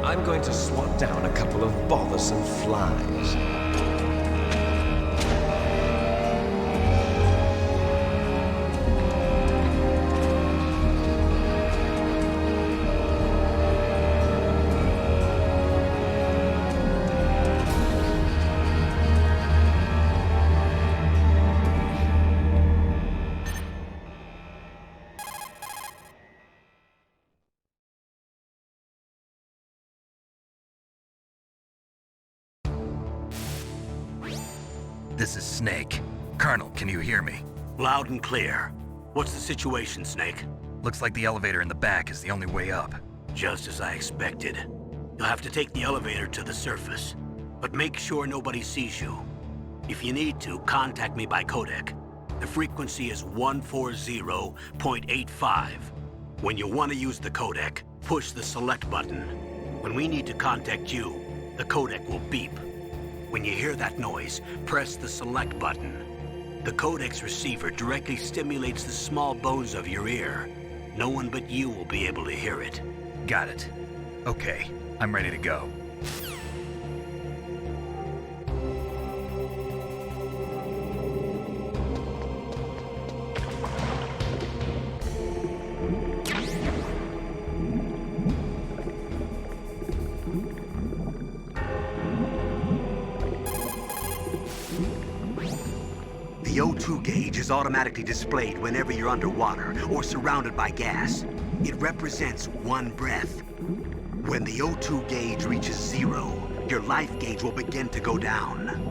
I'm going to swat down a couple of bothersome flies. This is Snake. Colonel, can you hear me? Loud and clear. What's the situation, Snake? Looks like the elevator in the back is the only way up. Just as I expected. You'll have to take the elevator to the surface. But make sure nobody sees you. If you need to, contact me by codec. The frequency is 140.85. When you want to use the codec, push the select button. When we need to contact you, the codec will beep. When you hear that noise, press the select button. The codec's receiver directly stimulates the small bones of your ear. No one but you will be able to hear it. Got it. Okay, I'm ready to go. The O2 gauge is automatically displayed whenever you're underwater or surrounded by gas. It represents one breath. When the O2 gauge reaches 0, your life gauge will begin to go down.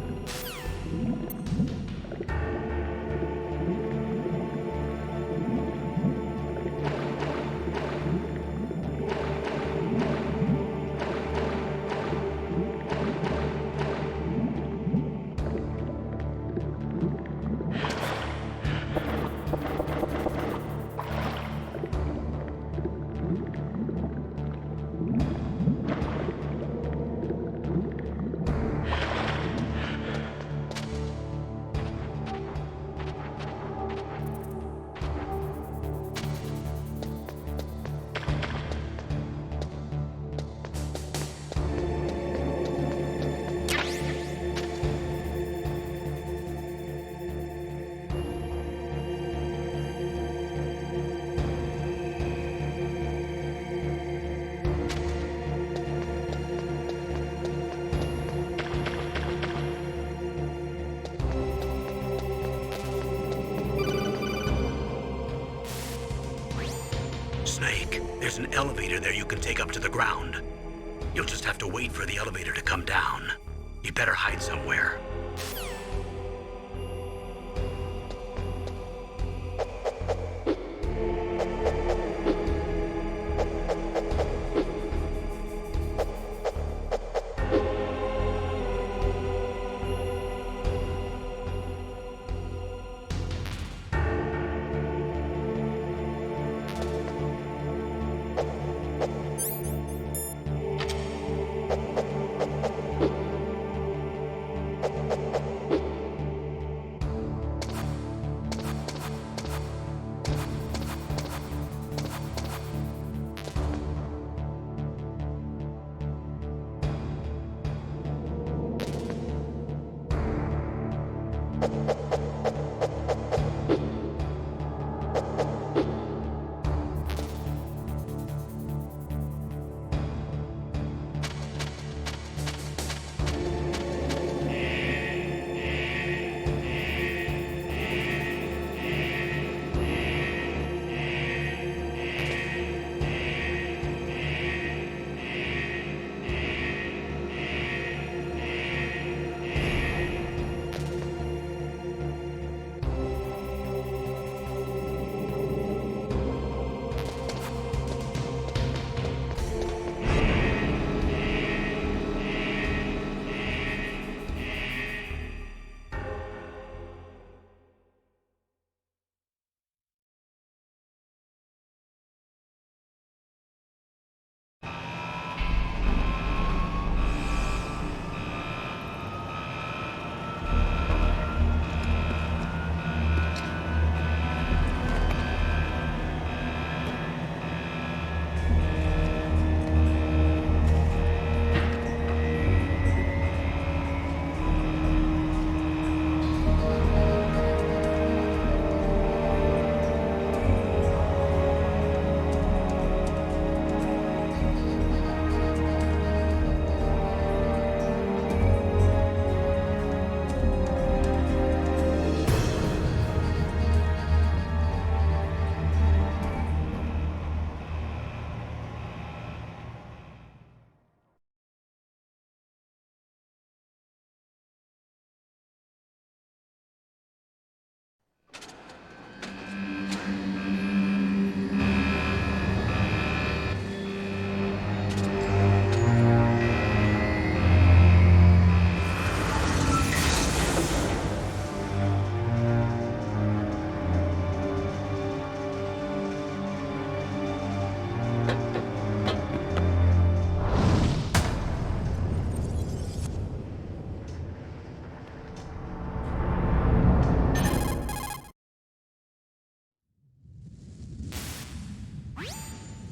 Snake, there's an elevator there you can take up to the ground. You'll just have to wait for the elevator to come down. You better hide somewhere.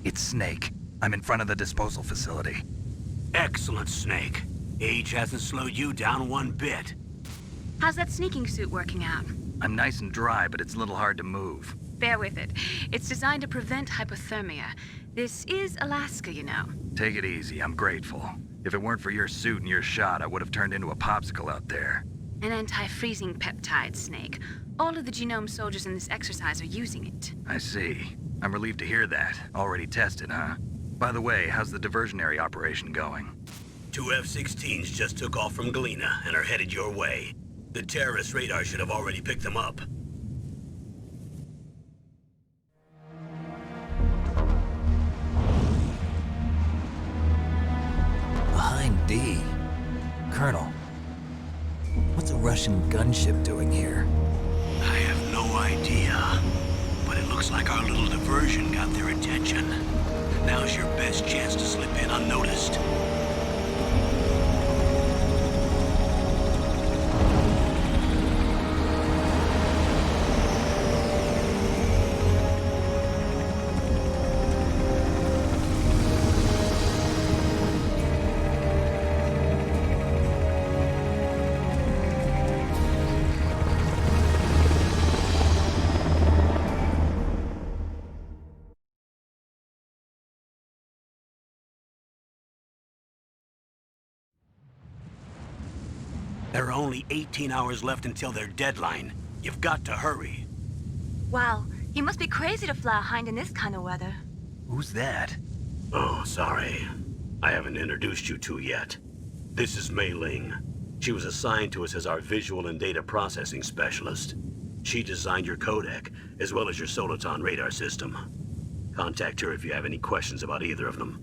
It's Snake. I'm in front of the disposal facility. Excellent, Snake. Age hasn't slowed you down one bit. How's that sneaking suit working out? I'm nice and dry, but it's a little hard to move. Bear with it. It's designed to prevent hypothermia. This is Alaska, you know. Take it easy, I'm grateful. If it weren't for your suit and your shot, I would have turned into a popsicle out there. An anti-freezing peptide, Snake. All of the genome soldiers in this exercise are using it. I see. I'm relieved to hear that. Already tested, huh? By the way, how's the diversionary operation going? 2 F-16s just took off from Galena and are headed your way. The terrorist radar should have already picked them up. Behind D. Colonel, what's a Russian gunship doing here? I have no idea, but it looks like our little diversion got their attention. Now's your best chance to slip in unnoticed. There are only 18 hours left until their deadline. You've got to hurry. Wow, you must be crazy to fly a hind in this kind of weather. Who's that? Oh, sorry. I haven't introduced you to yet. This is Mei Ling. She was assigned to us as our visual and data processing specialist. She designed your codec, as well as your Soliton radar system. Contact her if you have any questions about either of them.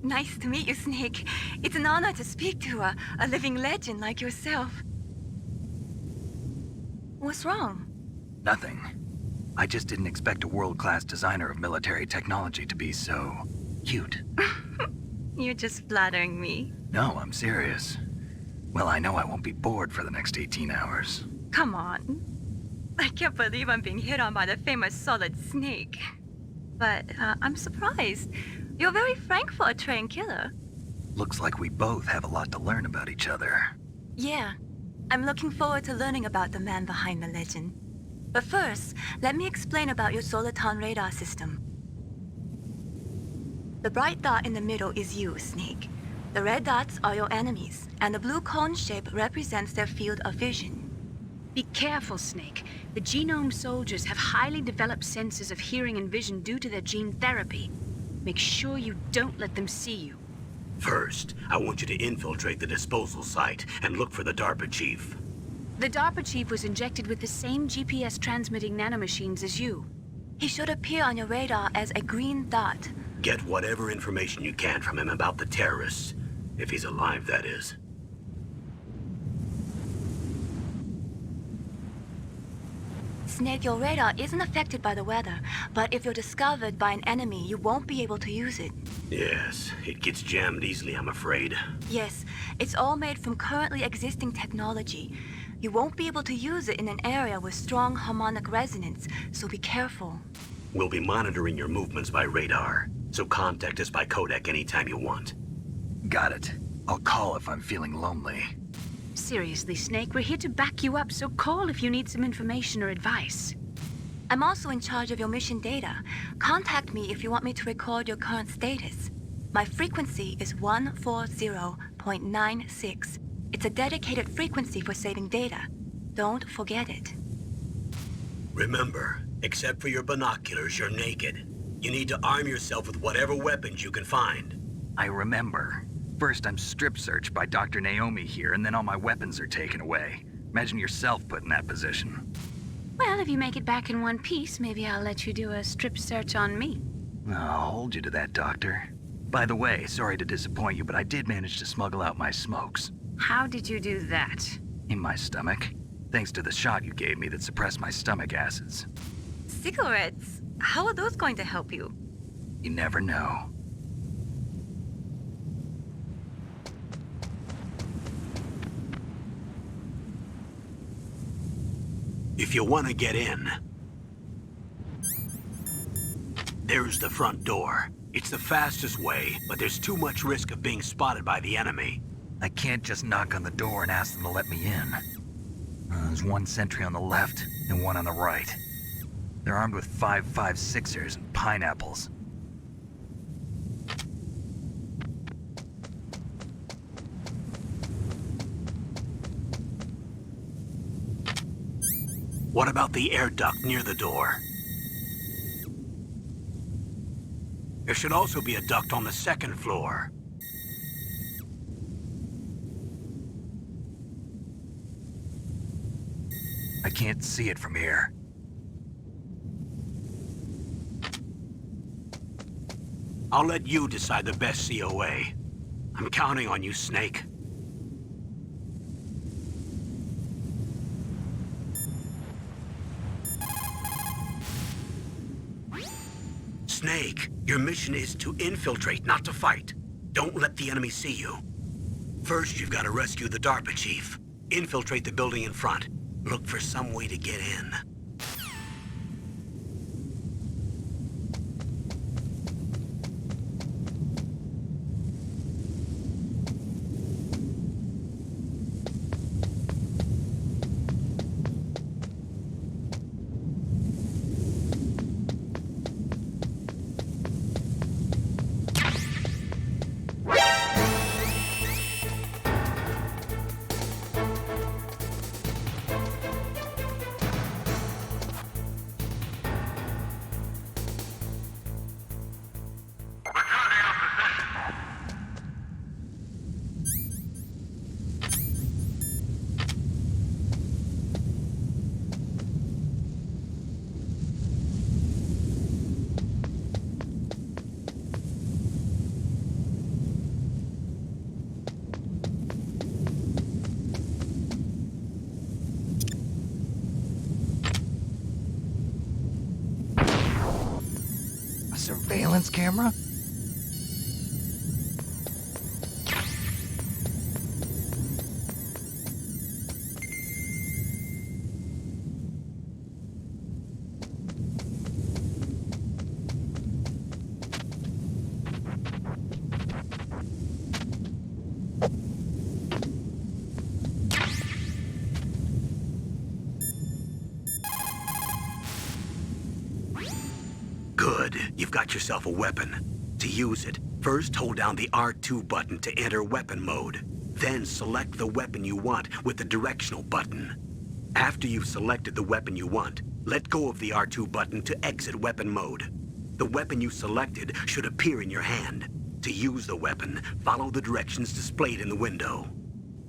Nice to meet you, Snake. It's an honor to speak to a living legend like yourself. What's wrong? Nothing. I just didn't expect a world-class designer of military technology to be so cute. You're just flattering me. No, I'm serious. Well, I know I won't be bored for the next 18 hours. Come on. I can't believe I'm being hit on by the famous Solid Snake. But I'm surprised. You're very frank for a trained killer. Looks like we both have a lot to learn about each other. Yeah. I'm looking forward to learning about the man behind the legend. But first, let me explain about your Soliton radar system. The bright dot in the middle is you, Snake. The red dots are your enemies, and the blue cone shape represents their field of vision. Be careful, Snake. The genome soldiers have highly developed senses of hearing and vision due to their gene therapy. Make sure you don't let them see you. First, I want you to infiltrate the disposal site and look for the DARPA chief. The DARPA chief was injected with the same GPS transmitting nanomachines as you. He should appear on your radar as a green dot. Get whatever information you can from him about the terrorists. If he's alive, that is. Snake, your radar isn't affected by the weather, but if you're discovered by an enemy, you won't be able to use it. Yes, it gets jammed easily, I'm afraid. Yes, it's all made from currently existing technology. You won't be able to use it in an area with strong harmonic resonance, so be careful. We'll be monitoring your movements by radar, so contact us by codec anytime you want. Got it. I'll call if I'm feeling lonely. Seriously, Snake, we're here to back you up, so call if you need some information or advice. I'm also in charge of your mission data. Contact me if you want me to record your current status. My frequency is 140.96. It's a dedicated frequency for saving data. Don't forget it. Remember, except for your binoculars, you're naked. You need to arm yourself with whatever weapons you can find. I remember. First, I'm strip searched by Dr. Naomi here, and then all my weapons are taken away. Imagine yourself put in that position. Well, if you make it back in one piece, maybe I'll let you do a strip search on me. I'll hold you to that, Doctor. By the way, sorry to disappoint you, but I did manage to smuggle out my smokes. How did you do that? In my stomach. Thanks to the shot you gave me that suppressed my stomach acids. Cigarettes? How are those going to help you? You never know. If you want to get in, There's the front door. It's the fastest way, but there's too much risk of being spotted by the enemy. I can't just knock on the door and ask them to let me in. There's one sentry on the left and one on the right. They're armed with 5.56ers and pineapples. What about the air duct near the door? There should also be a duct on the second floor. I can't see it from here. I'll let you decide the best COA. I'm counting on you, Snake. Snake, your mission is to infiltrate, not to fight. Don't let the enemy see you. First, you've got to rescue the DARPA chief. Infiltrate the building in front. Look for some way to get in. Surveillance camera? Good. You've got yourself a weapon. To use it, first hold down the R2 button to enter weapon mode. Then select the weapon you want with the directional button. After you've selected the weapon you want, let go of the R2 button to exit weapon mode. The weapon you selected should appear in your hand. To use the weapon, follow the directions displayed in the window.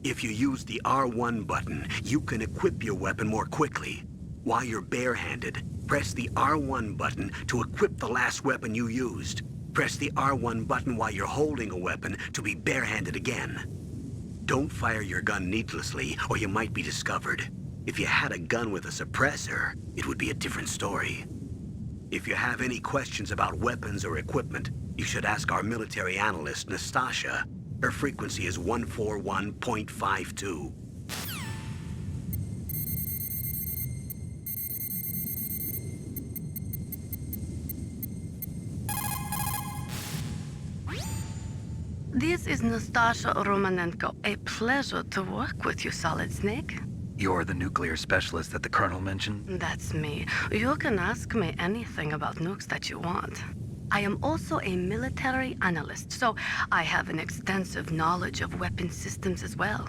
If you use the R1 button, you can equip your weapon more quickly. While you're barehanded, press the R1 button to equip the last weapon you used. Press the R1 button while you're holding a weapon to be barehanded again. Don't fire your gun needlessly, or you might be discovered. If you had a gun with a suppressor, it would be a different story. If you have any questions about weapons or equipment, you should ask our military analyst, Nastasha. Her frequency is 141.52. This is Nastasha Romanenko. A pleasure to work with you, Solid Snake. You're the nuclear specialist that the Colonel mentioned? That's me. You can ask me anything about nukes that you want. I am also a military analyst, so I have an extensive knowledge of weapon systems as well.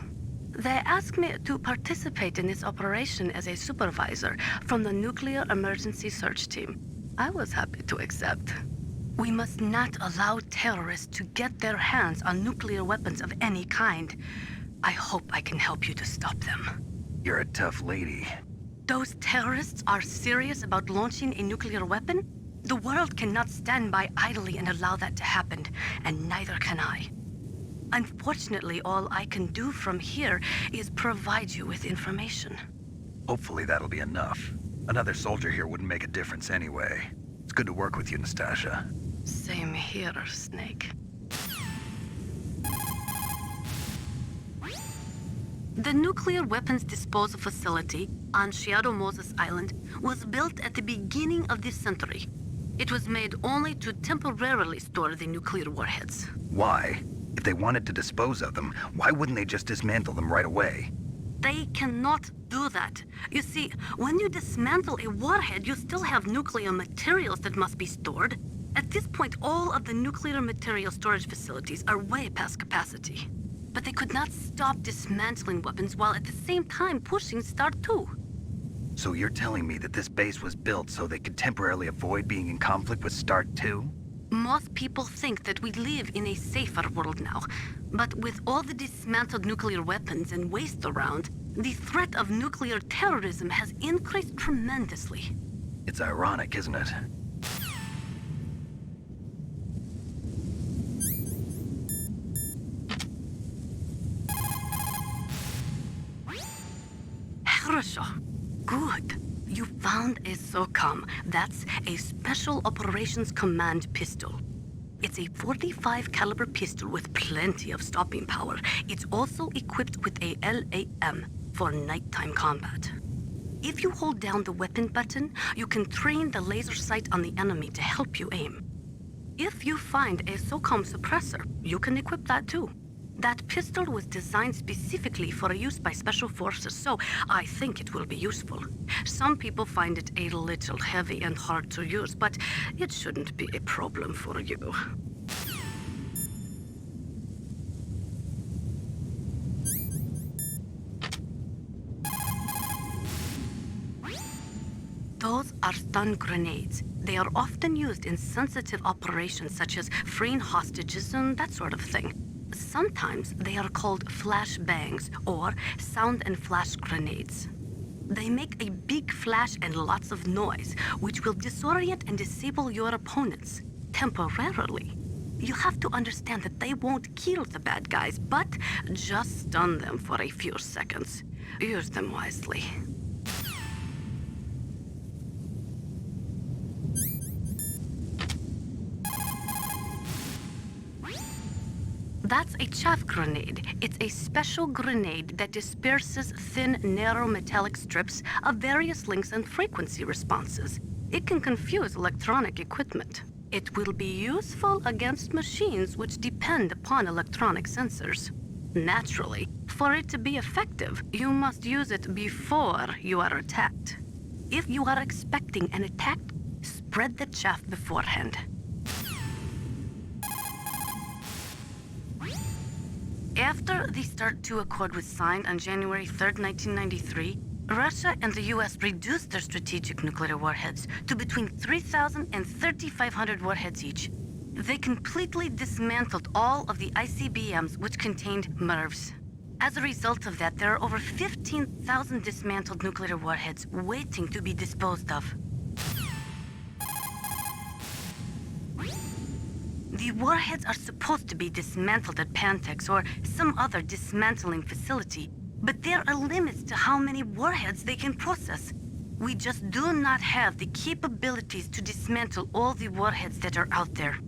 They asked me to participate in this operation as a supervisor from the Nuclear Emergency Search Team. I was happy to accept. We must not allow terrorists to get their hands on nuclear weapons of any kind. I hope I can help you to stop them. You're a tough lady. Those terrorists are serious about launching a nuclear weapon? The world cannot stand by idly and allow that to happen, and neither can I. Unfortunately, all I can do from here is provide you with information. Hopefully that'll be enough. Another soldier here wouldn't make a difference anyway. It's good to work with you, Nastasha. Same here, Snake. The nuclear weapons disposal facility on Shadow Moses Island was built at the beginning of this century. It was made only to temporarily store the nuclear warheads. Why? If they wanted to dispose of them, why wouldn't they just dismantle them right away? They cannot do that. You see, when you dismantle a warhead, you still have nuclear materials that must be stored. At this point, all of the nuclear material storage facilities are way past capacity. But they could not stop dismantling weapons while at the same time pushing Start 2. So you're telling me that this base was built so they could temporarily avoid being in conflict with Start 2? Most people think that we live in a safer world now. But with all the dismantled nuclear weapons and waste around, the threat of nuclear terrorism has increased tremendously. It's ironic, isn't it? Хорошо. Good. You found a SOCOM. That's a Special Operations Command pistol. It's a 45 caliber pistol with plenty of stopping power. It's also equipped with a LAM for nighttime combat. If you hold down the weapon button, you can train the laser sight on the enemy to help you aim. If you find a SOCOM suppressor, you can equip that too. That pistol was designed specifically for use by special forces, so I think it will be useful. Some people find it a little heavy and hard to use, but it shouldn't be a problem for you. Those are stun grenades. They are often used in sensitive operations such as freeing hostages and that sort of thing. Sometimes they are called flash bangs or sound and flash grenades. They make a big flash and lots of noise, which will disorient and disable your opponents temporarily. You have to understand that they won't kill the bad guys, but just stun them for a few seconds. Use them wisely. That's a chaff grenade. It's a special grenade that disperses thin, narrow metallic strips of various lengths and frequency responses. It can confuse electronic equipment. It will be useful against machines which depend upon electronic sensors. Naturally, for it to be effective, you must use it before you are attacked. If you are expecting an attack, spread the chaff beforehand. After the Start 2 Accord was signed on January 3, 1993, Russia and the US reduced their strategic nuclear warheads to between 3,000 and 3,500 warheads each. They completely dismantled all of the ICBMs which contained MIRVs. As a result of that, there are over 15,000 dismantled nuclear warheads waiting to be disposed of. The warheads are supposed to be dismantled at Pantex or some other dismantling facility, but there are limits to how many warheads they can process. We just do not have the capabilities to dismantle all the warheads that are out there.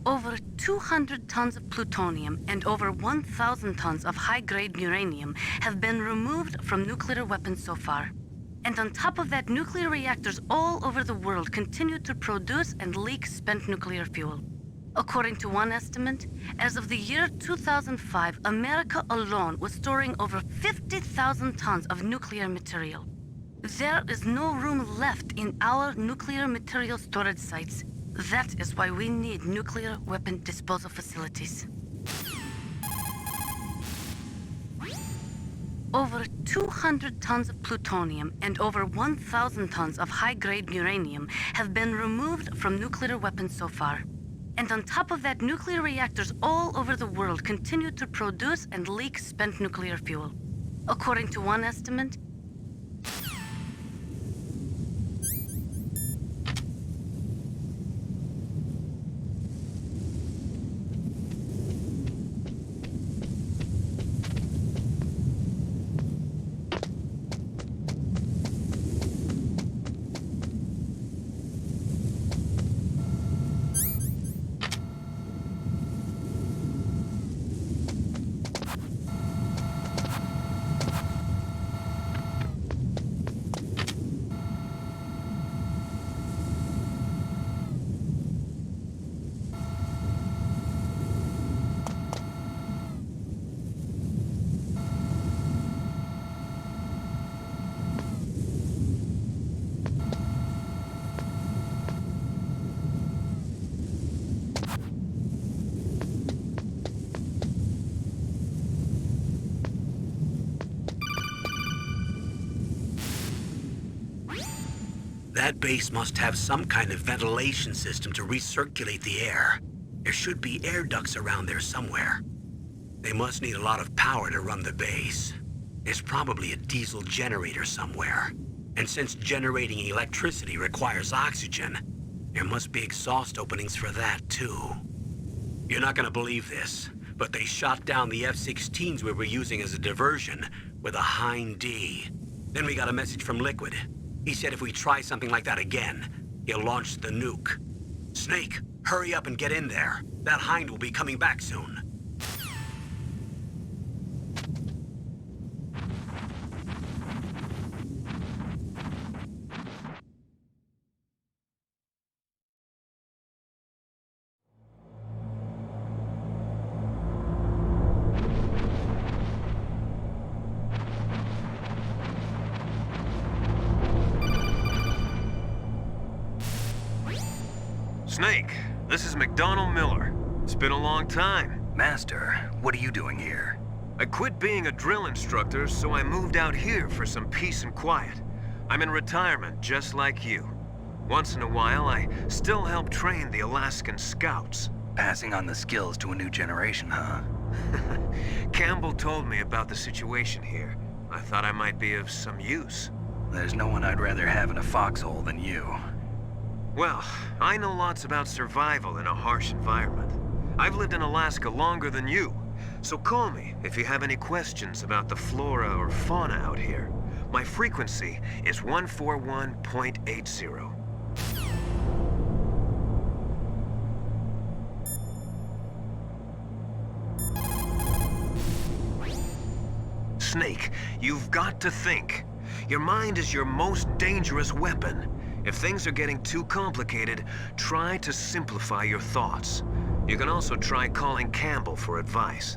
Over 200 tons of plutonium and over 1,000 tons of high-grade uranium have been removed from nuclear weapons so far. And on top of that, nuclear reactors all over the world continue to produce and leak spent nuclear fuel. According to one estimate, as of the year 2005, America alone was storing over 50,000 tons of nuclear material. There is no room left in our nuclear material storage sites. That is why we need nuclear weapon disposal facilities. Over 200 tons of plutonium and over 1,000 tons of high-grade uranium have been removed from nuclear weapons so far. And on top of that, nuclear reactors all over the world continue to produce and leak spent nuclear fuel. According to one estimate, That base must have some kind of ventilation system to recirculate the air. There should be air ducts around there somewhere. They must need a lot of power to run the base. There's probably a diesel generator somewhere. And since generating electricity requires oxygen, there must be exhaust openings for that too. You're not gonna believe this, but they shot down the F-16s we were using as a diversion with a Hind D. Then we got a message from Liquid. He said if we try something like that again, he'll launch the nuke. Snake, hurry up and get in there. That Hind will be coming back soon. Snake, this is McDonald Miller. It's been a long time. Master, what are you doing here? I quit being a drill instructor, so I moved out here for some peace and quiet. I'm in retirement, just like you. Once in a while, I still help train the Alaskan Scouts. Passing on the skills to a new generation, huh? Campbell told me about the situation here. I thought I might be of some use. There's no one I'd rather have in a foxhole than you. Well, I know lots about survival in a harsh environment. I've lived in Alaska longer than you, so call me if you have any questions about the flora or fauna out here. My frequency is 141.80. Snake, you've got to think. Your mind is your most dangerous weapon. If things are getting too complicated, try to simplify your thoughts. You can also try calling Campbell for advice.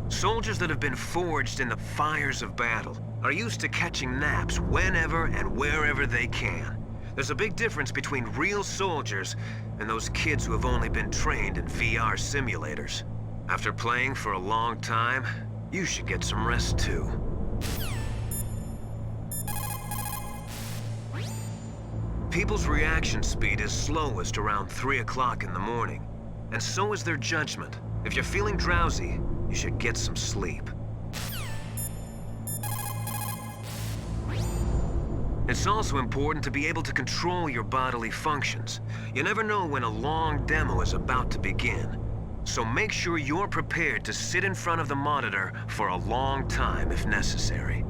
Soldiers that have been forged in the fires of battle are used to catching naps whenever and wherever they can. There's a big difference between real soldiers and those kids who have only been trained in VR simulators. After playing for a long time, you should get some rest too. People's reaction speed is slowest around 3 o'clock in the morning, and so is their judgment. If you're feeling drowsy, you should get some sleep. It's also important to be able to control your bodily functions. You never know when a long demo is about to begin, so make sure you're prepared to sit in front of the monitor for a long time if necessary.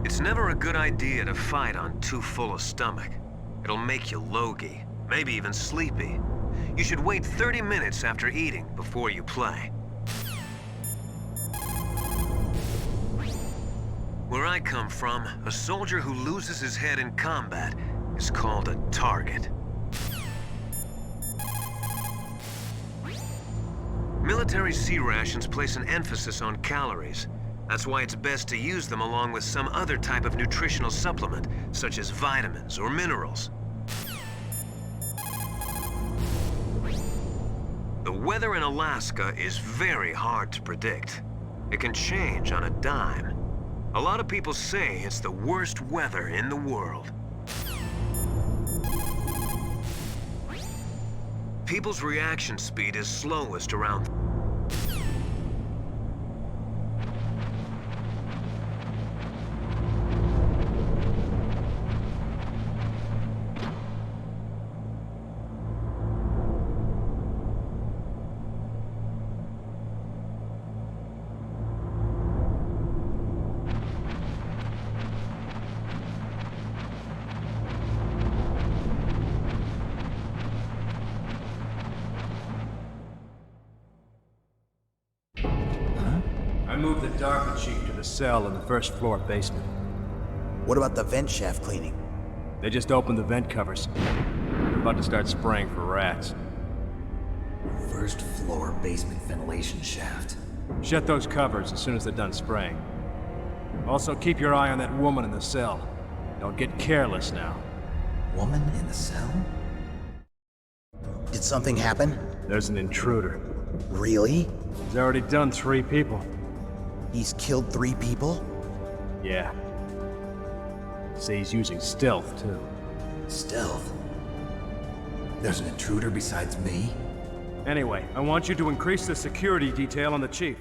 It's never a good idea to fight on too full a stomach. It'll make you logy, maybe even sleepy. You should wait 30 minutes after eating before you play. Where I come from, a soldier who loses his head in combat is called a target. Military C rations place an emphasis on calories. That's why it's best to use them along with some other type of nutritional supplement, such as vitamins or minerals. The weather in Alaska is very hard to predict. It can change on a dime. A lot of people say it's the worst weather in the world. People's reaction speed is slowest around Move the DARPA chief to the cell in the first floor basement. What about the vent shaft cleaning? They just opened the vent covers. They're about to start spraying for rats. First floor basement ventilation shaft. Shut those covers as soon as they're done spraying. Also, keep your eye on that woman in the cell. Don't get careless now. Woman in the cell? Did something happen? There's an intruder. Really? He's already done 3 people. He's killed 3 people? Yeah. Say he's using stealth, too. Stealth? There's an intruder besides me? Anyway, I want you to increase the security detail on the chief.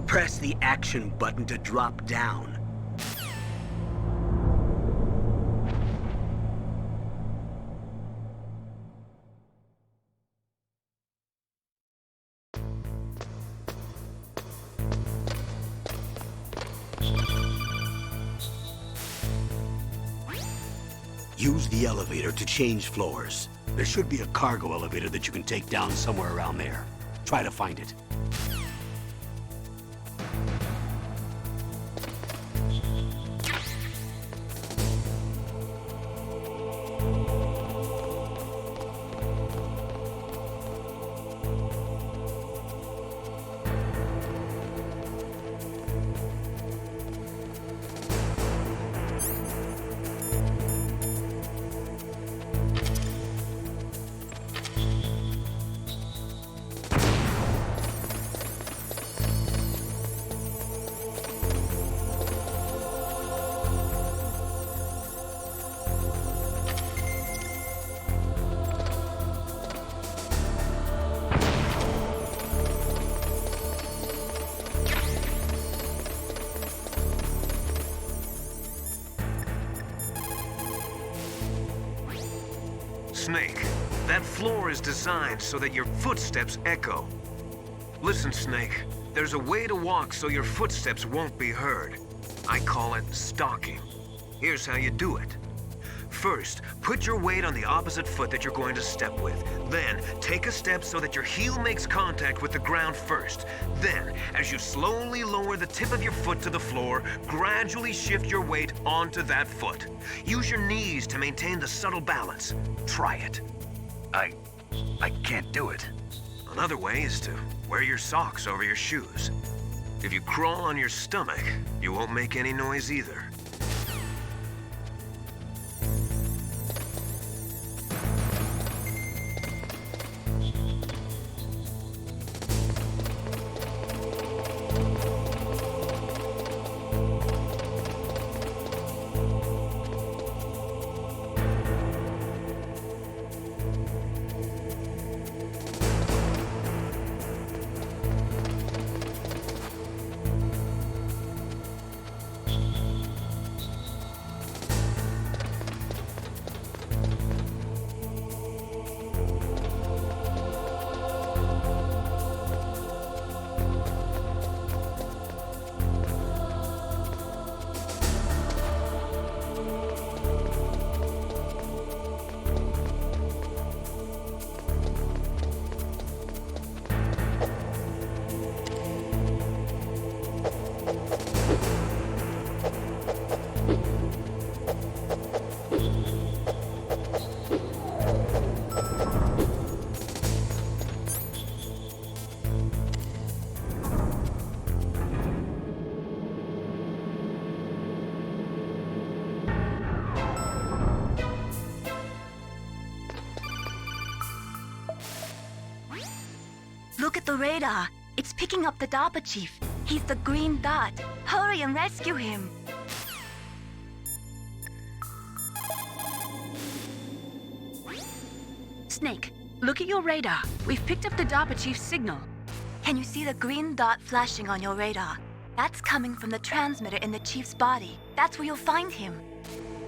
Press the action button to drop down. Use the elevator to change floors. There should be a cargo elevator that you can take down somewhere around there. Try to find it. Snake, that floor is designed so that your footsteps echo. Listen, Snake, there's a way to walk so your footsteps won't be heard. I call it stalking. Here's how you do it. First, put your weight on the opposite foot that you're going to step with. Then, take a step so that your heel makes contact with the ground first. Then, as you slowly lower the tip of your foot to the floor, gradually shift your weight onto that foot. Use your knees to maintain the subtle balance. Try it. I can't do it. Another way is to wear your socks over your shoes. If you crawl on your stomach, you won't make any noise either. Look at the radar. It's picking up the DARPA chief. He's the green dot. Hurry and rescue him. Snake, look at your radar. We've picked up the DARPA chief's signal. Can you see the green dot flashing on your radar? That's coming from the transmitter in the chief's body. That's where you'll find him.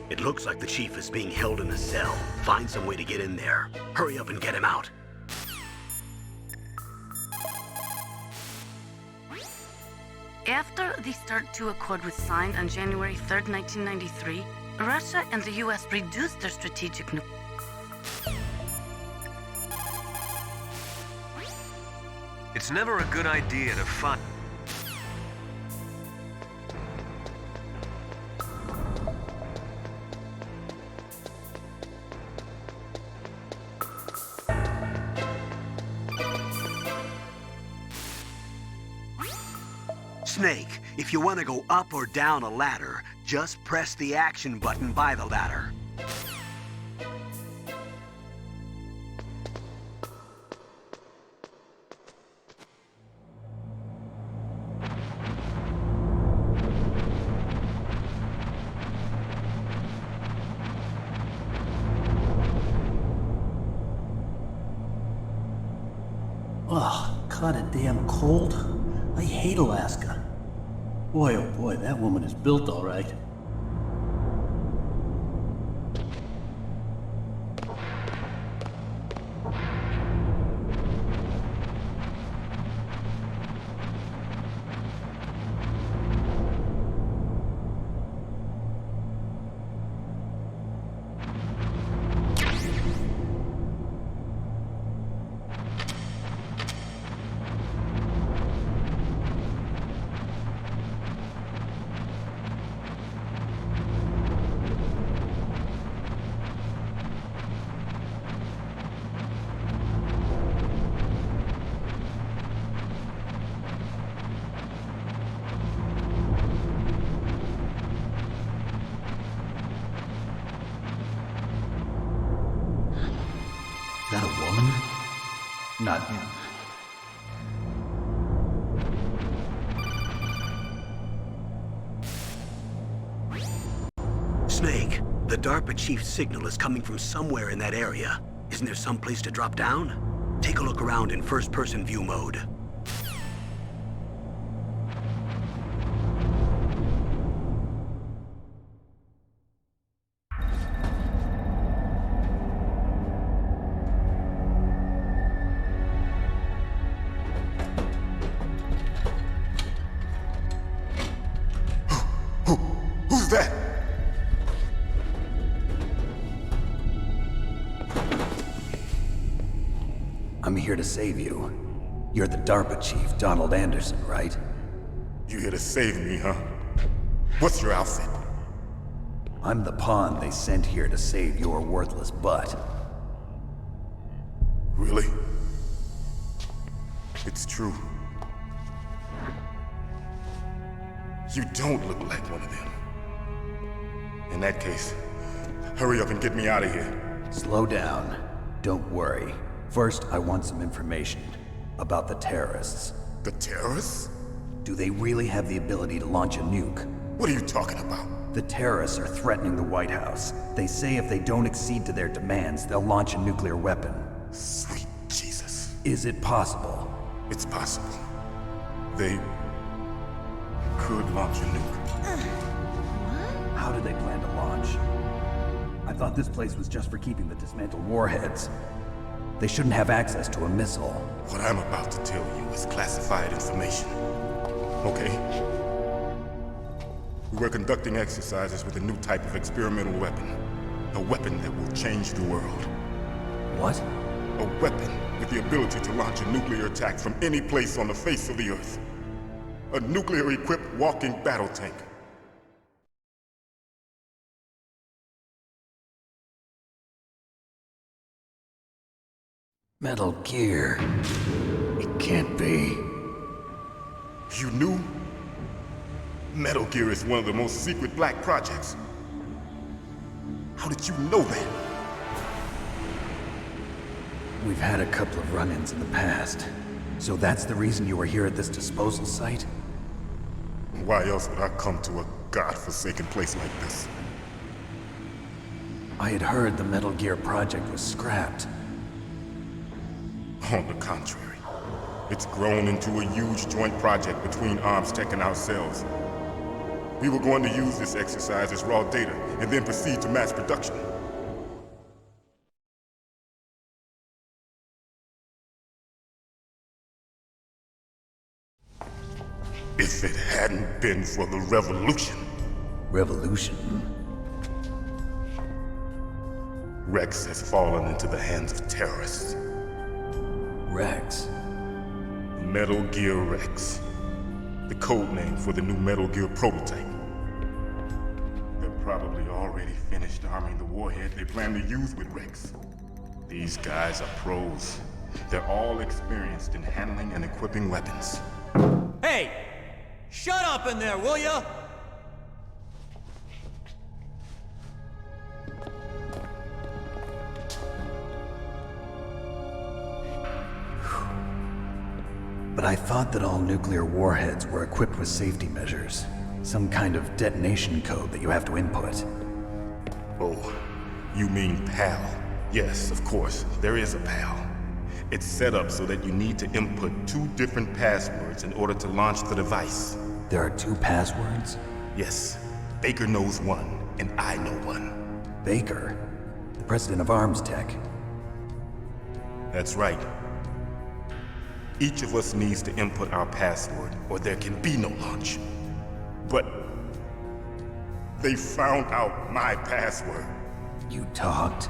It looks like the chief is being held in a cell. Find some way to get in there. Hurry up and get him out. After the START 2 Accord was signed on January 3rd, 1993, Russia and the US reduced their strategic It's never a good idea to fight. Snake, if you want to go up or down a ladder, just press the action button by the ladder. Ugh, kinda damn cold. I hate Alaska. Boy, oh boy, that woman is built all right. Is that a woman? Not him. Snake, the DARPA chief's signal is coming from somewhere in that area. Isn't there some place to drop down? Take a look around in first-person view mode. Who's that? I'm here to save you. You're the DARPA chief, Donald Anderson, right? You here to save me, huh? What's your outfit? I'm the pawn they sent here to save your worthless butt. Really? It's true. You don't look like one of them. In that case, hurry up and get me out of here. Slow down. Don't worry. First, I want some information about the terrorists. The terrorists? Do they really have the ability to launch a nuke? What are you talking about? The terrorists are threatening the White House. They say if they don't accede to their demands, they'll launch a nuclear weapon. Sweet Jesus. Is it possible? It's possible. They could launch a nuke. How do they plan to launch? I thought this place was just for keeping the dismantled warheads. They shouldn't have access to a missile. What I'm about to tell you is classified information. Okay? We were conducting exercises with a new type of experimental weapon. A weapon that will change the world. What? A weapon with the ability to launch a nuclear attack from any place on the face of the Earth. A nuclear-equipped walking battle tank. Metal Gear. It can't be. You knew? Metal Gear is one of the most secret black projects. How did you know that? We've had a couple of run-ins in the past. So that's the reason you were here at this disposal site? Why else would I come to a god-forsaken place like this? I had heard the Metal Gear project was scrapped. On the contrary, it's grown into a huge joint project between Arms Tech and ourselves. We were going to use this exercise as raw data and then proceed to mass production. If it hadn't been for the revolution. Revolution? Rex has fallen into the hands of terrorists. Rex? Metal Gear Rex. The code name for the new Metal Gear prototype. They're probably already finished arming the warhead they plan to use with Rex. These guys are pros. They're all experienced in handling and equipping weapons. Hey! Shut up in there, will ya? But I thought that all nuclear warheads were equipped with safety measures. Some kind of detonation code that you have to input. Oh, you mean PAL? Yes, of course, there is a PAL. It's set up so that you need to input 2 different passwords in order to launch the device. There are 2 passwords? Yes. Baker knows one, and I know one. Baker? The president of Arms Tech? That's right. Each of us needs to input our password, or there can be no launch. But they found out my password. You talked?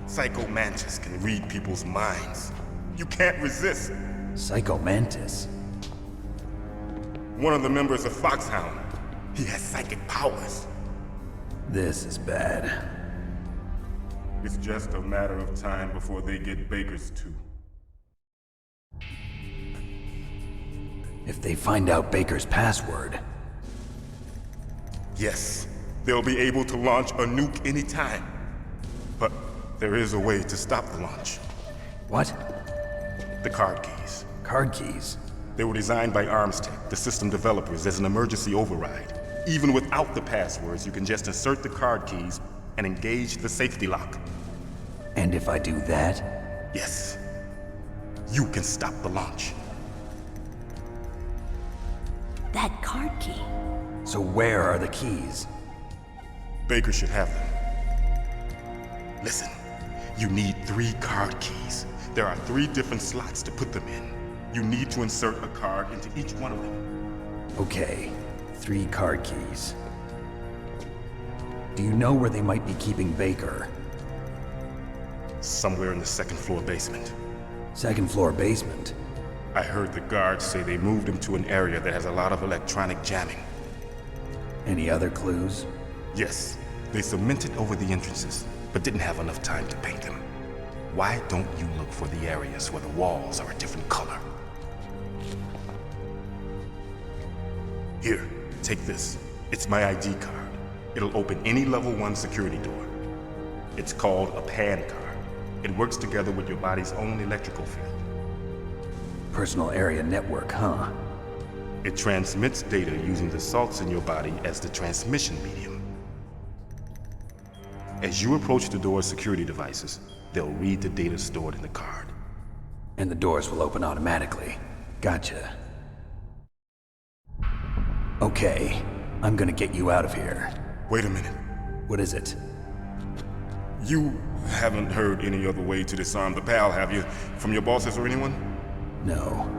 Psycho Mantis can read people's minds. You can't resist. Psycho Mantis? One of the members of Foxhound. He has psychic powers. This is bad. It's just a matter of time before they get Baker's too. If they find out Baker's password... Yes, they'll be able to launch a nuke anytime. But there is a way to stop the launch. What? The card keys. Card keys? They were designed by Arms Tech, the system developers, as an emergency override. Even without the passwords, you can just insert the card keys and engage the safety lock. And if I do that? Yes. You can stop the launch. That card key. So where are the keys? Baker should have them. Listen, you need 3 card keys. There are 3 different slots to put them in. You need to insert a card into each one of them. Okay, 3 card keys. Do you know where they might be keeping Baker? Somewhere in the 2nd floor basement. 2nd floor basement? I heard the guards say they moved him to an area that has a lot of electronic jamming. Any other clues? Yes, they cemented over the entrances, but didn't have enough time to paint them. Why don't you look for the areas where the walls are a different color? Here, take this. It's my ID card. It'll open any level 1 security door. It's called a PAN card. It works together with your body's own electrical field. Personal area network, huh? It transmits data using the salts in your body as the transmission medium. As you approach the door's security devices, they'll read the data stored in the card. And the doors will open automatically. Gotcha. Okay, I'm gonna get you out of here. Wait a minute. What is it? You haven't heard any other way to disarm the PAL, have you? From your bosses or anyone? No.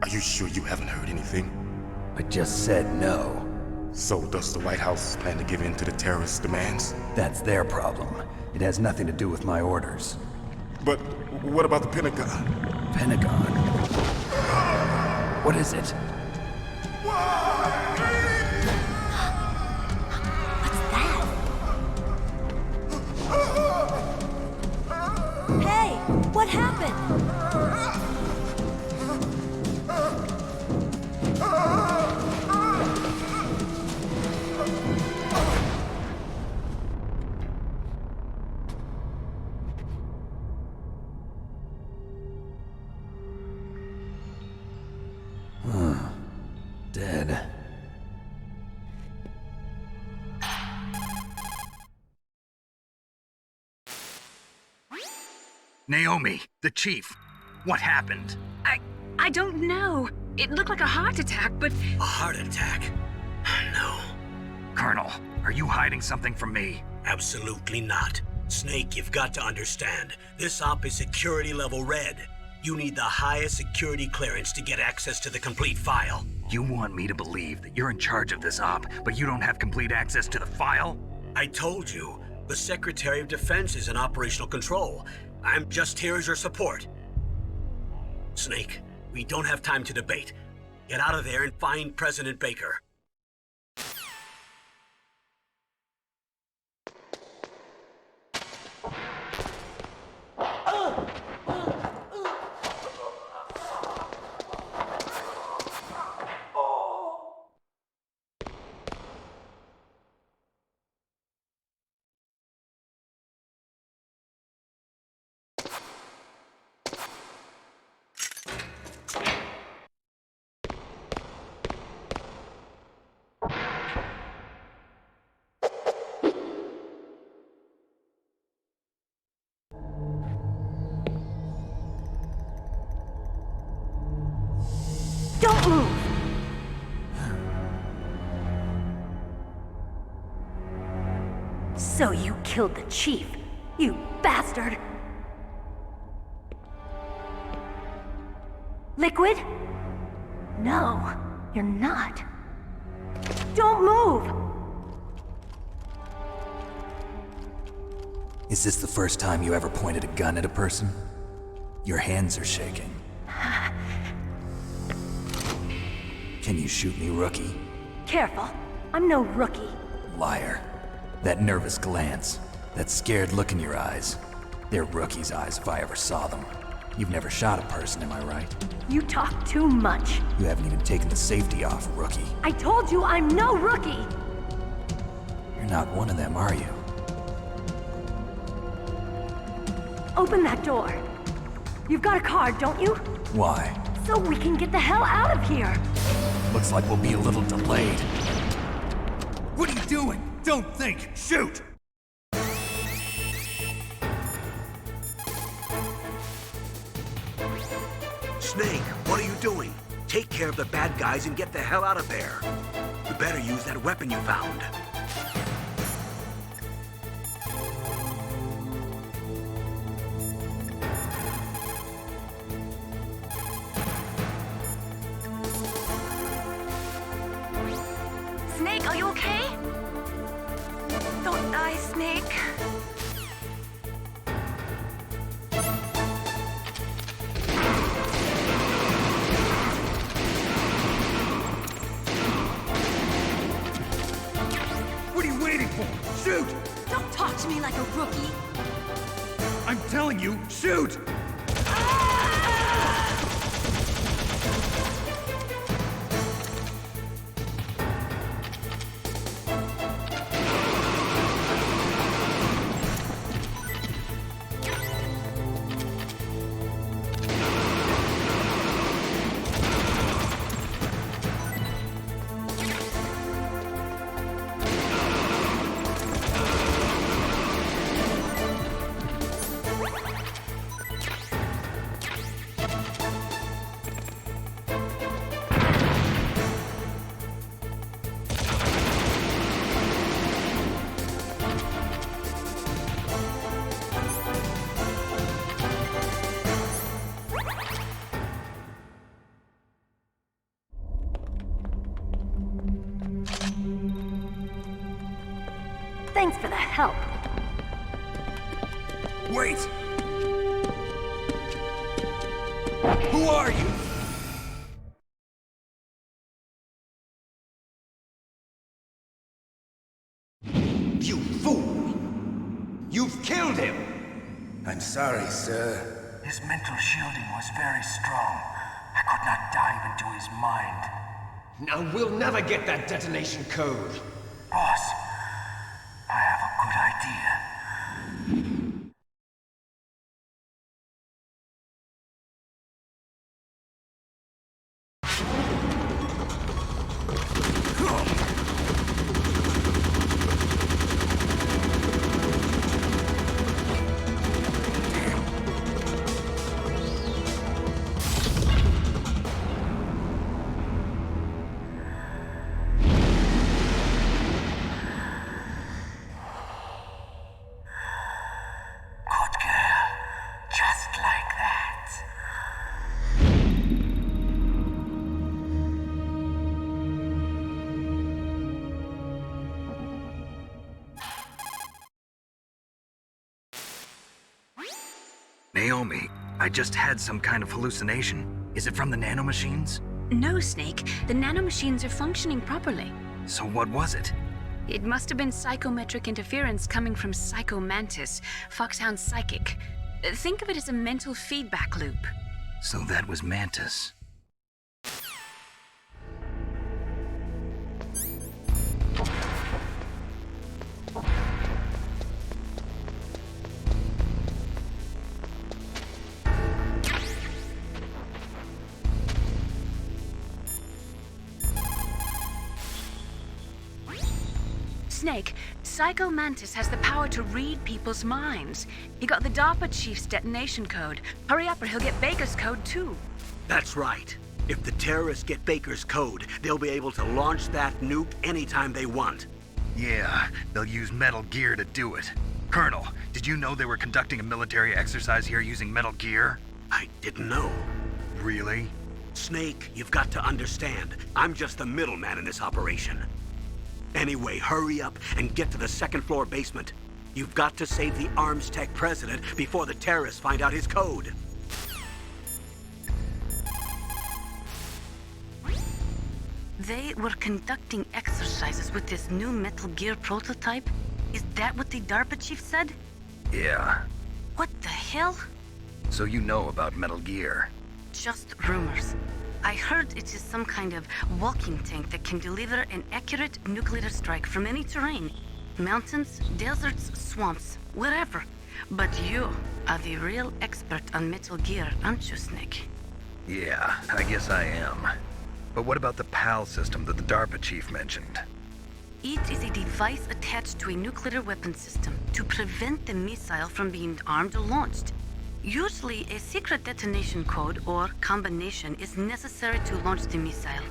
Are you sure you haven't heard anything? I just said no. So does the White House plan to give in to the terrorists' demands? That's their problem. It has nothing to do with my orders. But what about the Pentagon? Pentagon? What is it? Hey, what happened? dead. Naomi, the chief. What happened? I don't know. It looked like a heart attack, but... A heart attack? No. Colonel, are you hiding something from me? Absolutely not. Snake, you've got to understand. This op is security level red. You need the highest security clearance to get access to the complete file. You want me to believe that you're in charge of this op, but you don't have complete access to the file? I told you, the Secretary of Defense is in operational control. I'm just here as your support. Snake, we don't have time to debate. Get out of there and find President Baker. Don't move! So you killed the chief, you bastard! Liquid? No, you're not. Don't move! Is this the first time you ever pointed a gun at a person? Your hands are shaking. Can you shoot me, rookie? Careful, I'm no rookie. Liar. That nervous glance, that scared look in your eyes. They're rookie's eyes if I ever saw them. You've never shot a person, am I right? You talk too much. You haven't even taken the safety off, rookie. I told you I'm no rookie! You're not one of them, are you? Open that door. You've got a card, don't you? Why? So we can get the hell out of here! Looks like we'll be a little delayed. What are you doing? Don't think! Shoot! Snake, what are you doing? Take care of the bad guys and get the hell out of there. You better use that weapon you found. Snake, are you okay? Don't die, Snake. What are you waiting for? Shoot! Don't talk to me like a rookie! I'm telling you, shoot! Thanks for the help. Wait! Who are you? You fool! You've killed him! I'm sorry, sir. His mental shielding was very strong. I could not dive into his mind. Now we'll never get that detonation code. Boss, I have a good idea. Naomi, I just had some kind of hallucination. Is it from the nanomachines? No, Snake. The nanomachines are functioning properly. So what was it? It must have been psychometric interference coming from Psycho Mantis, Foxhound's psychic. Think of it as a mental feedback loop. So that was Mantis. Snake, Psycho Mantis has the power to read people's minds. He got the DARPA chief's detonation code. Hurry up or he'll get Baker's code too. That's right. If the terrorists get Baker's code, they'll be able to launch that nuke anytime they want. Yeah, they'll use Metal Gear to do it. Colonel, did you know they were conducting a military exercise here using Metal Gear? I didn't know. Really? Snake, you've got to understand. I'm just the middleman in this operation. Anyway, hurry up and get to the second-floor basement. You've got to save the Arms Tech president before the terrorists find out his code. They were conducting exercises with this new Metal Gear prototype? Is that what the DARPA chief said? Yeah. What the hell? So you know about Metal Gear? Just rumors. I heard it is some kind of walking tank that can deliver an accurate nuclear strike from any terrain. Mountains, deserts, swamps, wherever. But you are the real expert on Metal Gear, aren't you, Snake? Yeah, I guess I am. But what about the PAL system that the DARPA chief mentioned? It is a device attached to a nuclear weapon system to prevent the missile from being armed or launched. Usually, a secret detonation code or combination is necessary to launch the missile.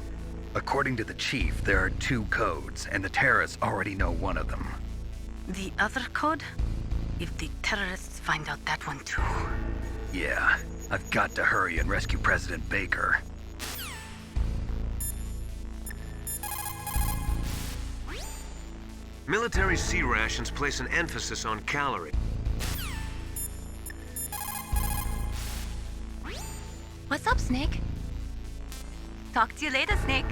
According to the chief, there are 2 codes, and the terrorists already know one of them. The other code? If the terrorists find out that one too. Yeah, I've got to hurry and rescue President Baker. Military C rations place an emphasis on calorie. What's up, Snake? Talk to you later, Snake.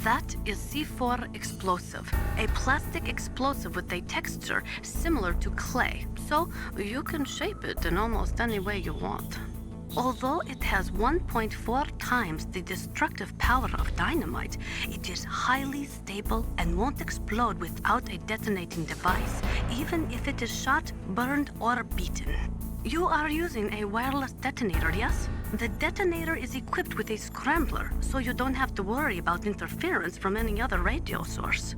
That is C4 explosive, a plastic explosive with a texture similar to clay, so you can shape it in almost any way you want. Although it has 1.4 times the destructive power of dynamite, it is highly stable and won't explode without a detonating device, even if it is shot, burned, or beaten. You are using a wireless detonator, yes? The detonator is equipped with a scrambler, so you don't have to worry about interference from any other radio source.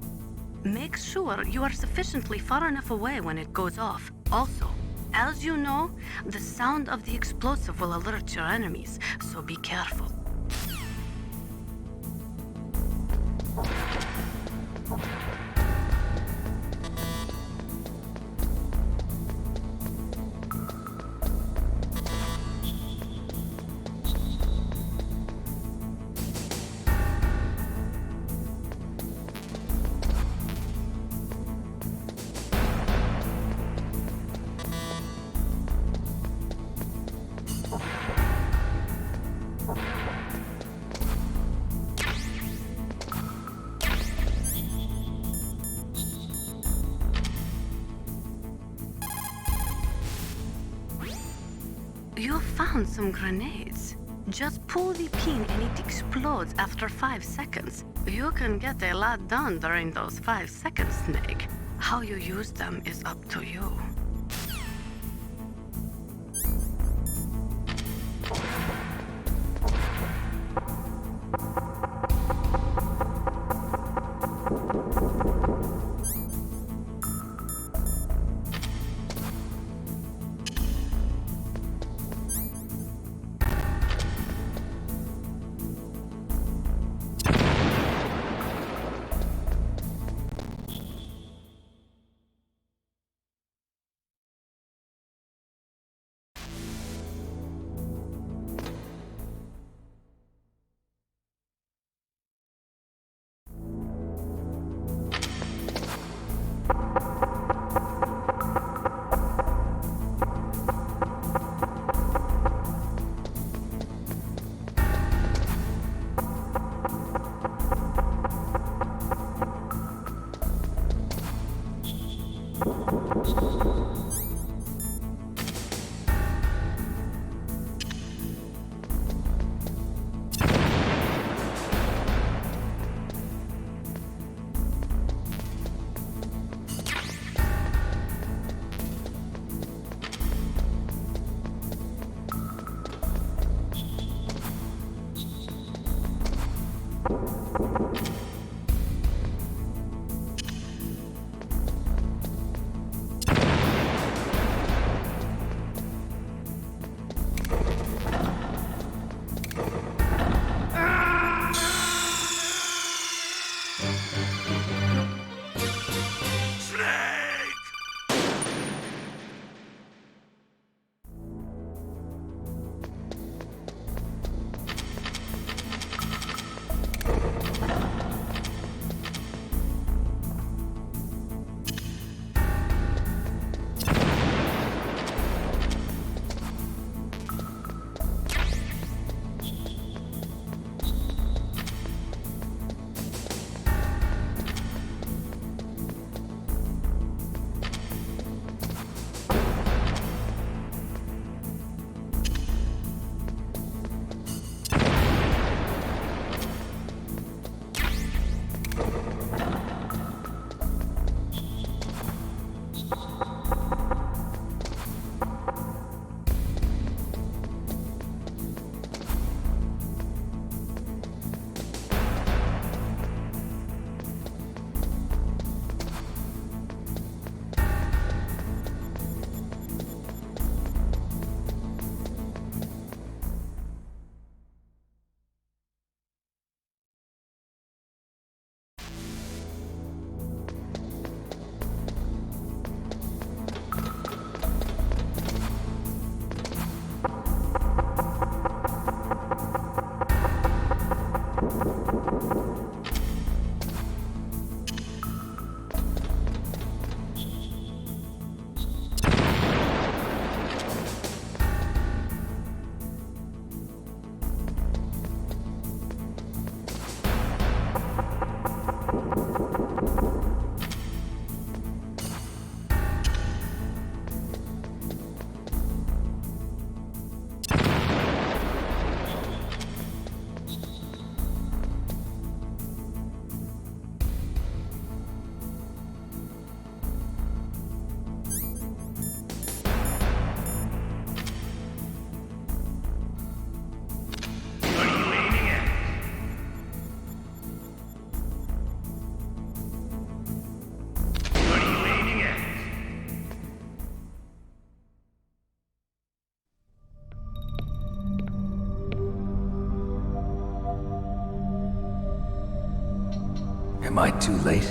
Make sure you are sufficiently far enough away when it goes off. Also, As you know, the sound of the explosive will alert your enemies, so be careful. You found some grenades. Just pull the pin and it explodes after 5 seconds. You can get a lot done during those 5 seconds, Snake. How you use them is up to you. Am I too late?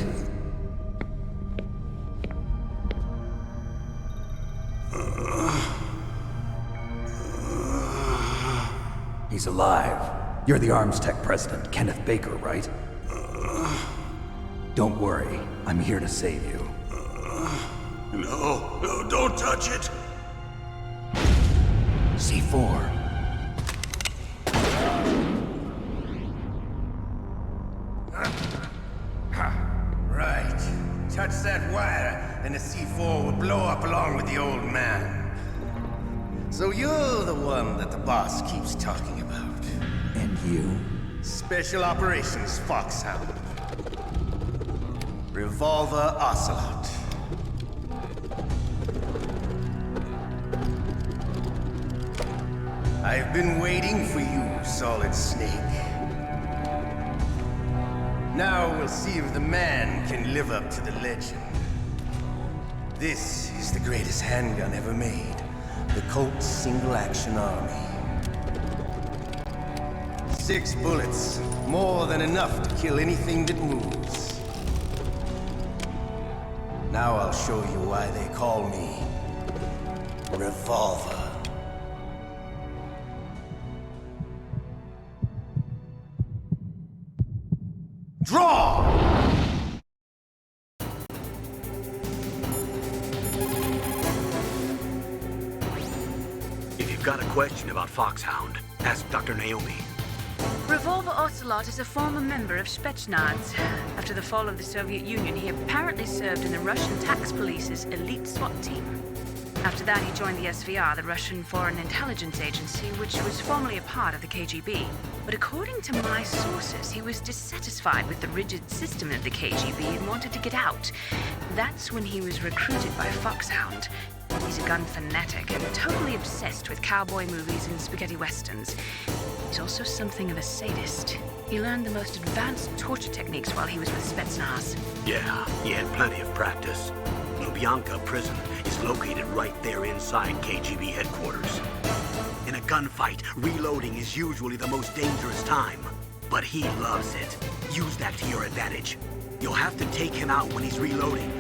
He's alive. You're the Arms Tech president, Kenneth Baker, right? Don't worry. I'm here to save you. No, don't touch it! C4. Right. Touch that wire, and the C4 will blow up along with the old man. So you're the one that the boss keeps talking about. And you? Special Operations Foxhound. Revolver Ocelot. I've been waiting for you, Solid Snake. Now we'll see if the man can live up to the legend. This is the greatest handgun ever made. The Colt's Single Action Army. 6 bullets, more than enough to kill anything that moves. Now I'll show you why they call me Revolver. Draw! If you've got a question about Foxhound, ask Dr. Naomi. Revolver Ocelot is a former member of Spetsnaz. After the fall of the Soviet Union, he apparently served in the Russian tax police's elite SWAT team. After that, he joined the SVR, the Russian Foreign Intelligence Agency, which was formerly a part of the KGB. But according to my sources, he was dissatisfied with the rigid system of the KGB and wanted to get out. That's when he was recruited by Foxhound. He's a gun fanatic and totally obsessed with cowboy movies and spaghetti westerns. He's also something of a sadist. He learned the most advanced torture techniques while he was with Spetsnaz. Yeah, he had plenty of practice. Lubyanka prison is located right there inside KGB headquarters. In a gunfight, reloading is usually the most dangerous time. But he loves it. Use that to your advantage. You'll have to take him out when he's reloading.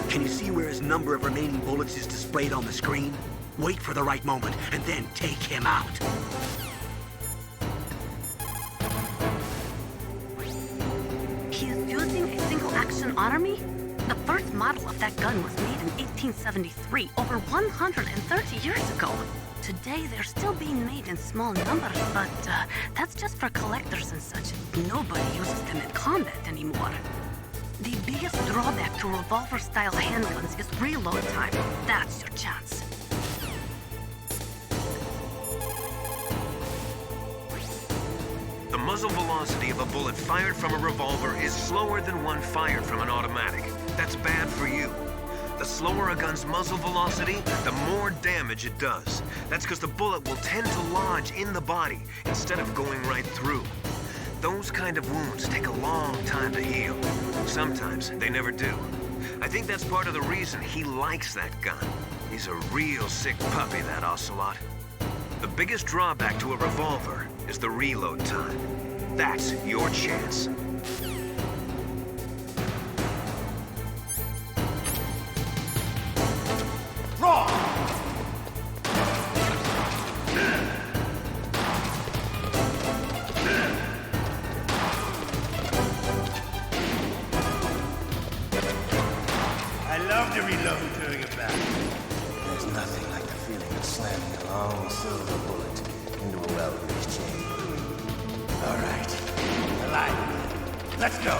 Can you see where his number of remaining bullets is displayed on the screen? Wait for the right moment, and then take him out. He is using a single-action army? The first model of that gun was made in 1873, over 130 years ago. Today, they're still being made in small numbers, but that's just for collectors and such. Nobody uses them in combat anymore. The biggest drawback to revolver-style handguns is reload time. That's your chance. The muzzle velocity of a bullet fired from a revolver is slower than one fired from an automatic. That's bad for you. The slower a gun's muzzle velocity, the more damage it does. That's because the bullet will tend to lodge in the body instead of going right through. Those kind of wounds take a long time to heal. Sometimes they never do. I think that's part of the reason he likes that gun. He's a real sick puppy, that Ocelot. The biggest drawback to a revolver is the reload time. That's your chance. Draw! I love to reload during a battle. There's nothing like the feeling of slamming a long silver bullet into a well-greased chain. All right, alive. Let's go.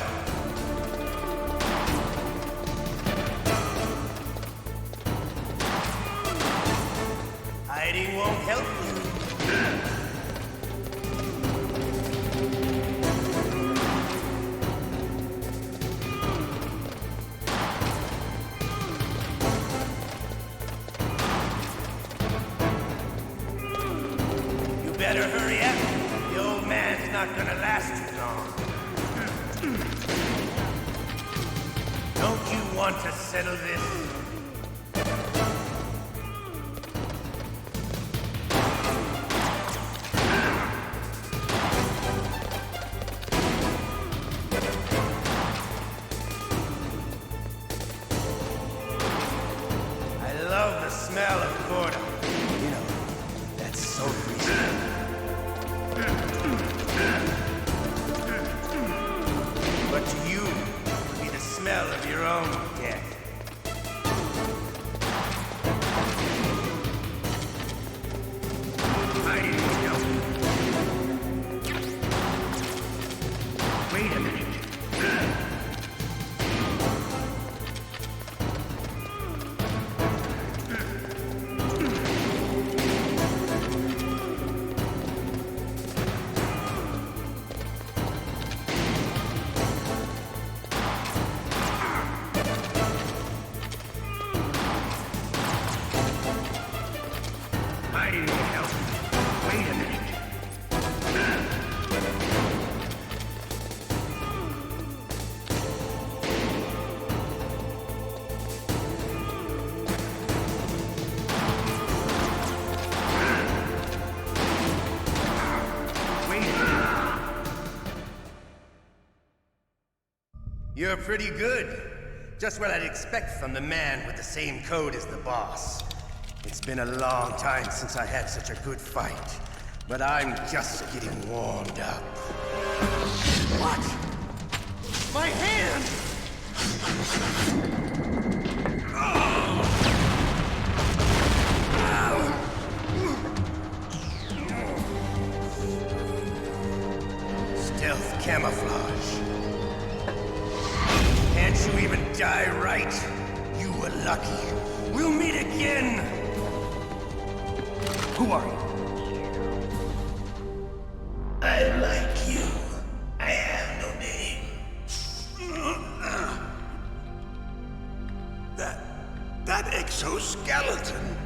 Hiding won't help you. You better hurry up. The old man's not gonna last too long. Don't you want to settle this? But to you, it would be the smell of your own death. I didn't know. Wait a minute. You're pretty good. Just what I'd expect from the man with the same code as the boss. It's been a long time since I had such a good fight, but I'm just getting warmed up. What? My hand! Stealth camouflage. Can't you even die right? You were lucky. We'll meet again! Who are you? I like you. I have no name. That exoskeleton.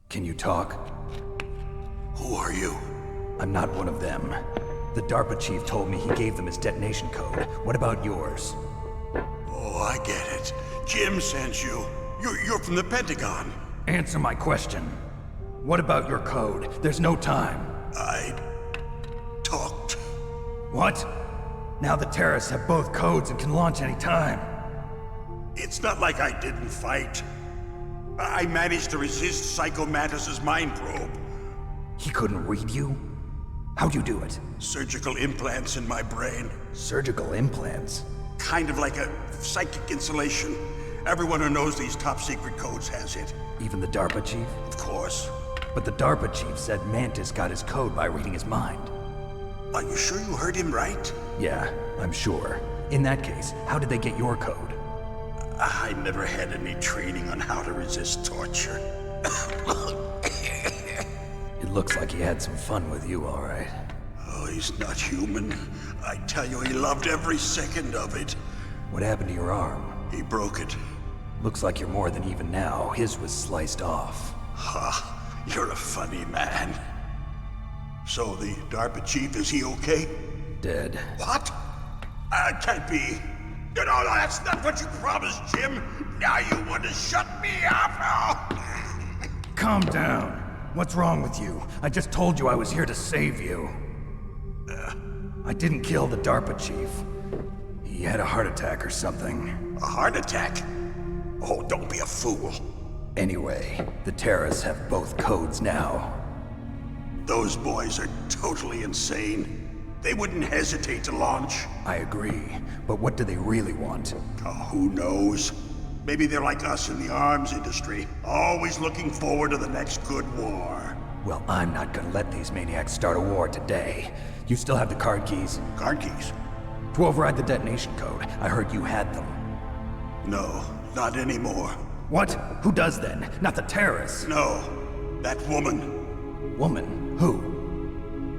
Can you talk? Who are you? I'm not one of them. The DARPA chief told me he gave them his detonation code. What about yours? Oh, I get it. Jim sent you. You're from the Pentagon. Answer my question. What about your code? There's no time. I talked. What? Now the terrorists have both codes and can launch any time. It's not like I didn't fight. I managed to resist Psycho Mantis's mind probe. He couldn't read you? How'd you do it? Surgical implants in my brain. Surgical implants? Kind of like a psychic insulation. Everyone who knows these top secret codes has it. Even the DARPA chief? Of course. But the DARPA chief said Mantis got his code by reading his mind. Are you sure you heard him right? Yeah, I'm sure. In that case, how did they get your code? I never had any training on how to resist torture. It looks like he had some fun with you, all right. Oh, he's not human. I tell you, he loved every second of it. What happened to your arm? He broke it. Looks like you're more than even now. His was sliced off. Ha, you're a funny man. So the DARPA chief, is he okay? Dead. What? Can't be. No, that's not what you promised, Jim. Now you want to shut me up? Calm down. What's wrong with you? I just told you I was here to save you. I didn't kill the DARPA chief. He had a heart attack or something. A heart attack? Oh, don't be a fool. Anyway, the terrorists have both codes now. Those boys are totally insane. They wouldn't hesitate to launch. I agree, but what do they really want? Oh, who knows? Maybe they're like us in the arms industry, always looking forward to the next good war. Well, I'm not gonna let these maniacs start a war today. You still have the card keys? Card keys? To override the detonation code. I heard you had them. No, not anymore. What? Who does then? Not the terrorists? No, that woman. Woman? Who?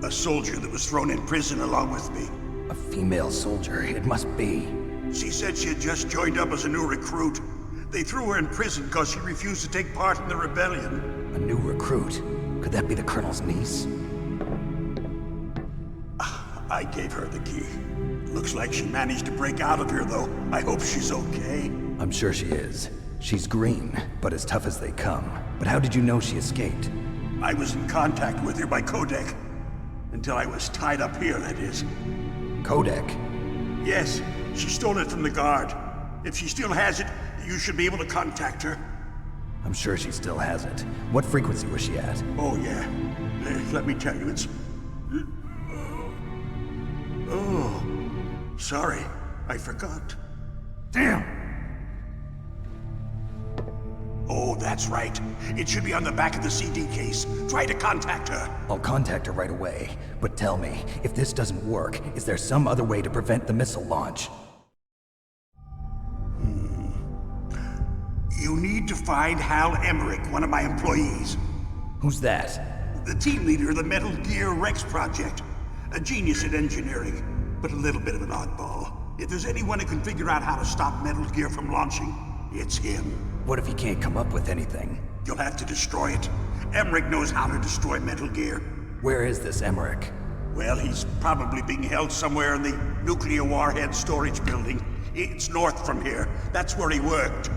A soldier that was thrown in prison along with me. A female soldier, it must be. She said she had just joined up as a new recruit. They threw her in prison because she refused to take part in the rebellion. A new recruit? Could that be the Colonel's niece? I gave her the key. Looks like she managed to break out of here, though. I hope she's okay. I'm sure she is. She's green, but as tough as they come. But how did you know she escaped? I was in contact with her by codec. Until I was tied up here, that is. Codec? Yes, she stole it from the guard. If she still has it, you should be able to contact her. I'm sure she still has it. What frequency was she at? Oh, yeah. Let me tell you, it's... Oh, sorry. I forgot. Damn! Oh, that's right. It should be on the back of the CD case. Try to contact her. I'll contact her right away. But tell me, if this doesn't work, is there some other way to prevent the missile launch? You need to find Hal Emmerich, one of my employees. Who's that? The team leader of the Metal Gear Rex project. A genius at engineering, but a little bit of an oddball. If there's anyone who can figure out how to stop Metal Gear from launching, it's him. What if he can't come up with anything? You'll have to destroy it. Emmerich knows how to destroy Metal Gear. Where is this Emmerich? Well, he's probably being held somewhere in the nuclear warhead storage building. It's north from here. That's where he worked.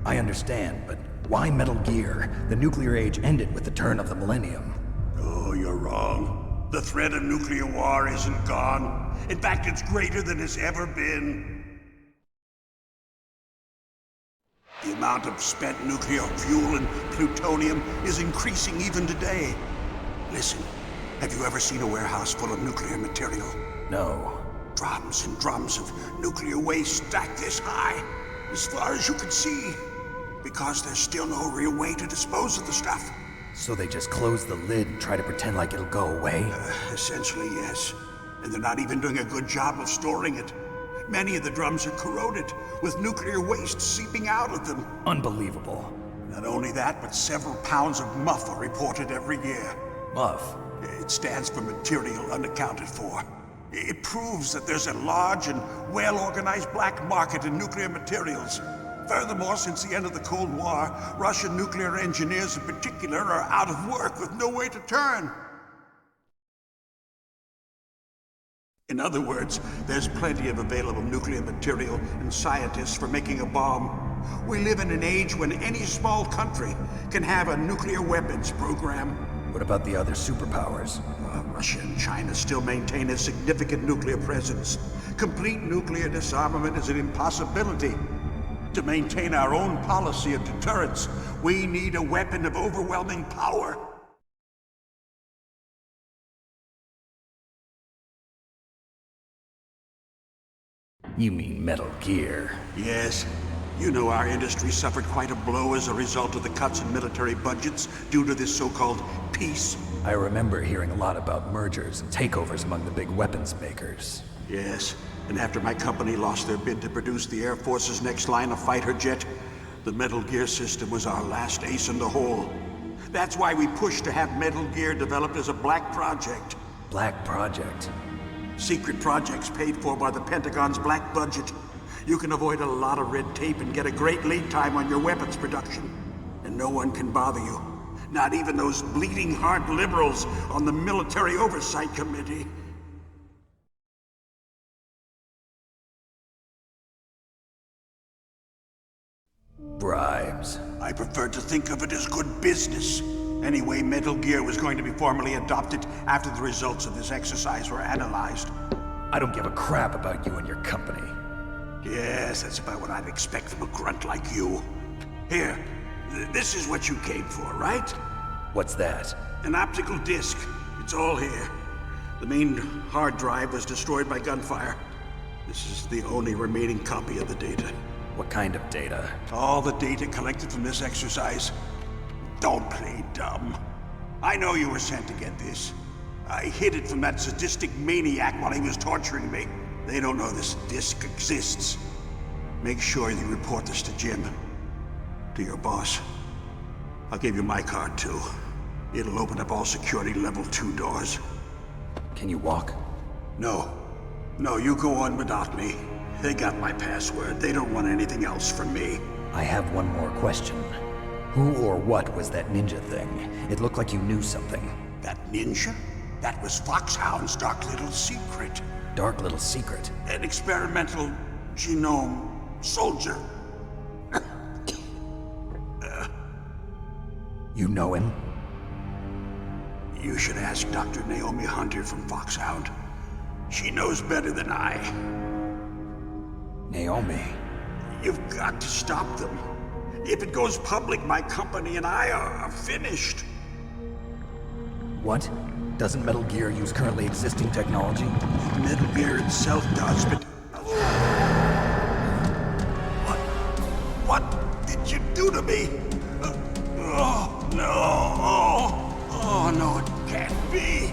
I understand, but why Metal Gear? The nuclear age ended with the turn of the millennium. Oh, you're wrong. The threat of nuclear war isn't gone. In fact, it's greater than it's ever been. The amount of spent nuclear fuel and plutonium is increasing even today. Listen, have you ever seen a warehouse full of nuclear material? No. Drums and drums of nuclear waste stacked this high, as far as you can see. Because there's still no real way to dispose of the stuff. So they just close the lid and try to pretend like it'll go away? Essentially, yes. And they're not even doing a good job of storing it. Many of the drums are corroded, with nuclear waste seeping out of them. Unbelievable. Not only that, but several pounds of MUF are reported every year. MUF? It stands for material unaccounted for. It proves that there's a large and well-organized black market in nuclear materials. Furthermore, since the end of the Cold War, Russian nuclear engineers in particular are out of work with no way to turn. In other words, there's plenty of available nuclear material and scientists for making a bomb. We live in an age when any small country can have a nuclear weapons program. What about the other superpowers? Russia and China still maintain a significant nuclear presence. Complete nuclear disarmament is an impossibility. To maintain our own policy of deterrence, we need a weapon of overwhelming power. You mean Metal Gear? Yes. You know our industry suffered quite a blow as a result of the cuts in military budgets due to this so-called peace. I remember hearing a lot about mergers and takeovers among the big weapons makers. Yes, and after my company lost their bid to produce the Air Force's next line of fighter jet, the Metal Gear system was our last ace in the hole. That's why we pushed to have Metal Gear developed as a black project. Black project? Secret projects paid for by the Pentagon's black budget. You can avoid a lot of red tape and get a great lead time on your weapons production. And no one can bother you. Not even those bleeding heart liberals on the Military Oversight Committee. Bribes. I prefer to think of it as good business. Anyway, Metal Gear was going to be formally adopted after the results of this exercise were analyzed. I don't give a crap about you and your company. Yes, that's about what I'd expect from a grunt like you. Here, this is what you came for, right? What's that? An optical disc. It's all here. The main hard drive was destroyed by gunfire. This is the only remaining copy of the data. What kind of data? All the data collected from this exercise. Don't play dumb. I know you were sent to get this. I hid it from that sadistic maniac while he was torturing me. They don't know this disc exists. Make sure you report this to Jim. To your boss. I'll give you my card too. It'll open up all security level 2 doors. Can you walk? No. No, you go on without me. They got my password. They don't want anything else from me. I have one more question. Who or what was that ninja thing? It looked like you knew something. That ninja? That was Foxhound's dark little secret. dark little secret. An experimental genome soldier. You know him? You should ask Dr. Naomi Hunter from Foxhound. She knows better than I. Naomi? You've got to stop them. If it goes public, my company and I are finished. What? Doesn't Metal Gear use currently existing technology? Metal Gear itself does, but... What did you do to me? Oh, no. Oh, no, it can't be.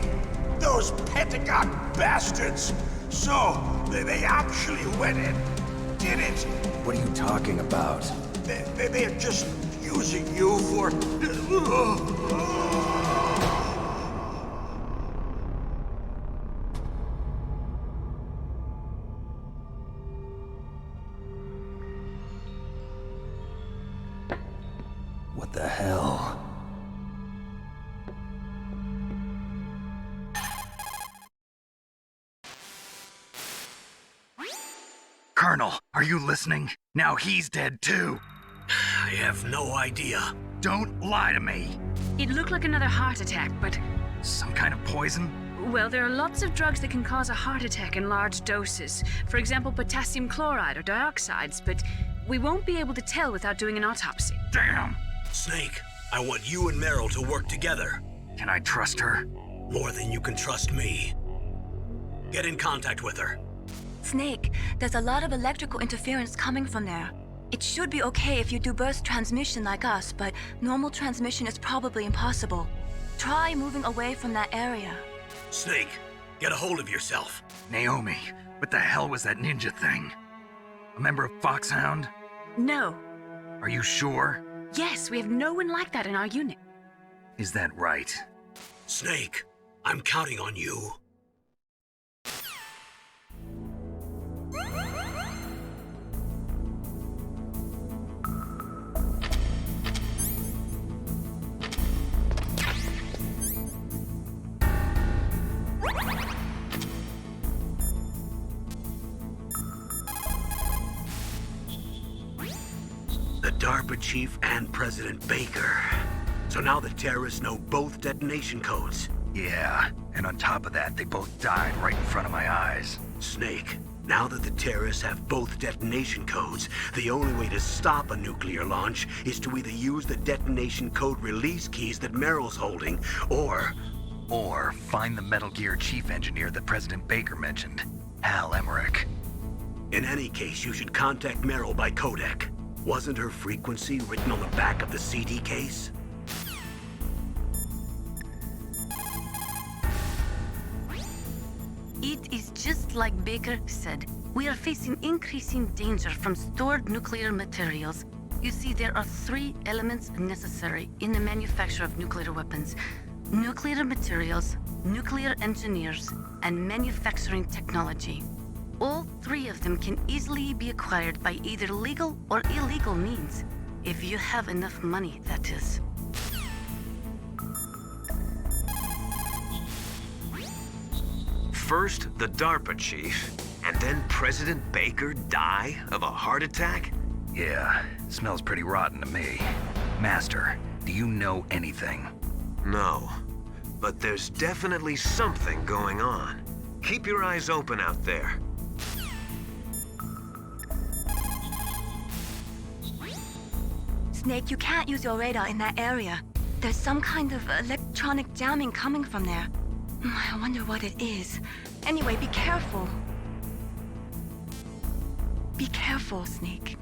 Those Pentagon bastards. So, they actually went and did it. What are you talking about? They're just using you for... What the hell? Colonel, are you listening? Now he's dead too. I have no idea. Don't lie to me. It looked like another heart attack, but... Some kind of poison? Well, there are lots of drugs that can cause a heart attack in large doses. For example, potassium chloride or dioxides, but we won't be able to tell without doing an autopsy. Damn! Snake, I want you and Meryl to work together. Can I trust her? More than you can trust me. Get in contact with her. Snake, there's a lot of electrical interference coming from there. It should be okay if you do burst transmission like us, but normal transmission is probably impossible. Try moving away from that area. Snake, get a hold of yourself. Naomi, what the hell was that ninja thing? A member of Foxhound? No. Are you sure? Yes, we have no one like that in our unit. Is that right? Snake, I'm counting on you. The DARPA chief and President Baker. So now the terrorists know both detonation codes. Yeah, and on top of that, they both died right in front of my eyes. Snake, now that the terrorists have both detonation codes, the only way to stop a nuclear launch is to either use the detonation code release keys that Meryl's holding, or find the Metal Gear chief engineer that President Baker mentioned, Hal Emmerich. In any case, you should contact Meryl by codec. Wasn't her frequency written on the back of the CD case? It is just like Baker said. We are facing increasing danger from stored nuclear materials. You see, there are 3 elements necessary in the manufacture of nuclear weapons: nuclear materials, nuclear engineers, and manufacturing technology. All 3 of them can easily be acquired by either legal or illegal means. If you have enough money, that is. First, the DARPA chief, and then President Baker die of a heart attack? Yeah, smells pretty rotten to me. Master, do you know anything? No, but there's definitely something going on. Keep your eyes open out there. Snake, you can't use your radar in that area. There's some kind of electronic jamming coming from there. I wonder what it is. Anyway, be careful. Be careful, Snake.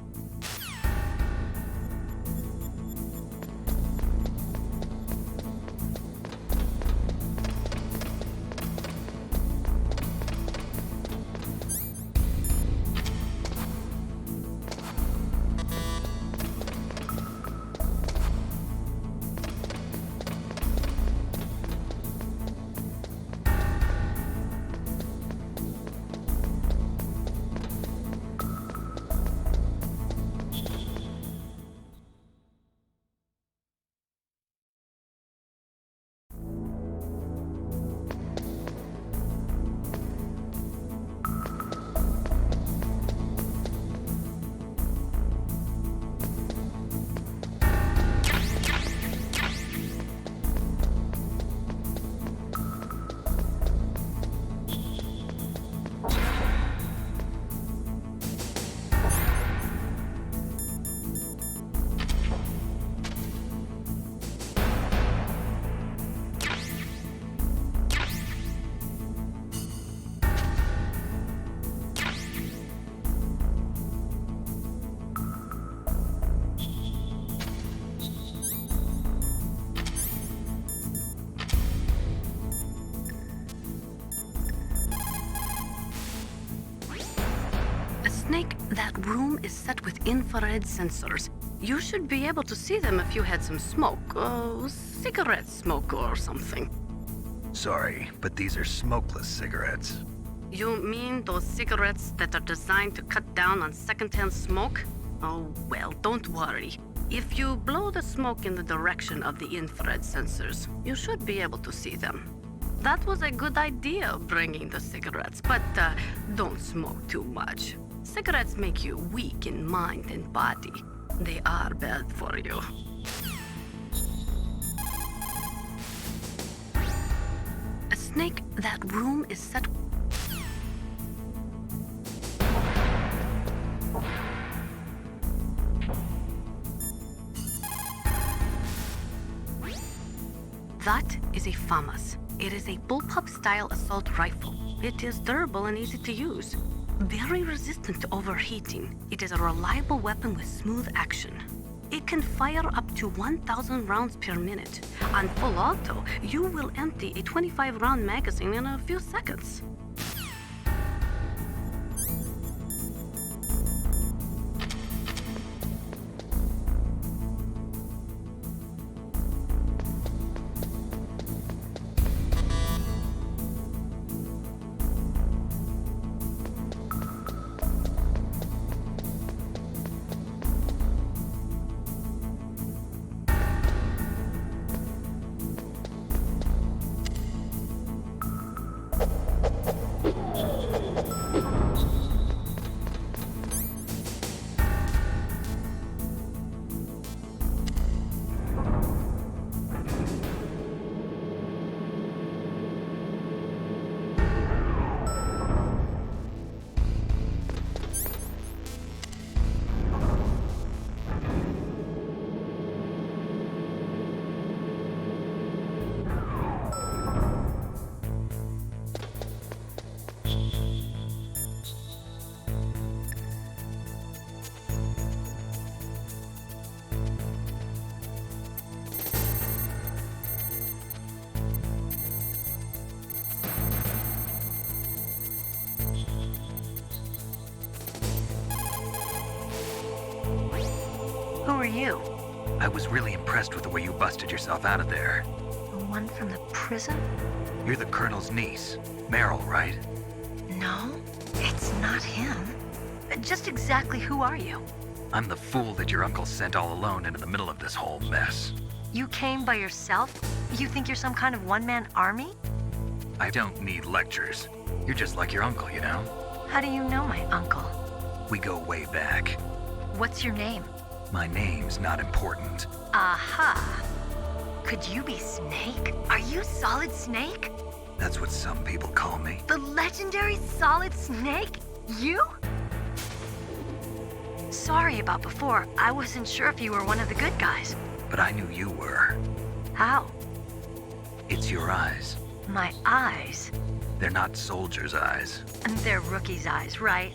Snake, that room is set with infrared sensors. You should be able to see them if you had some smoke. Cigarette smoke or something. Sorry, but these are smokeless cigarettes. You mean those cigarettes that are designed to cut down on secondhand smoke? Oh, well, don't worry. If you blow the smoke in the direction of the infrared sensors, you should be able to see them. That was a good idea, bringing the cigarettes, but don't smoke too much. Cigarettes make you weak in mind and body. They are bad for you. A Snake, that room is set... That is a FAMAS. It is a bullpup-style assault rifle. It is durable and easy to use. Very resistant to overheating. It is a reliable weapon with smooth action. It can fire up to 1,000 rounds per minute. On full auto, you will empty a 25-round magazine in a few seconds. Who are you? I was really impressed with the way you busted yourself out of there. The one from the prison? You're the Colonel's niece, Meryl, right? No, it's not him. Just exactly who are you? I'm the fool that your uncle sent all alone into the middle of this whole mess. You came by yourself? You think you're some kind of one-man army? I don't need lectures. You're just like your uncle, you know? How do you know my uncle? We go way back. What's your name? My name's not important. Aha! Could you be Snake? Are you Solid Snake? That's what some people call me. The legendary Solid Snake? You? Sorry about before. I wasn't sure if you were one of the good guys. But I knew you were. How? It's your eyes. My eyes? They're not soldiers' eyes. And they're rookies' eyes, right?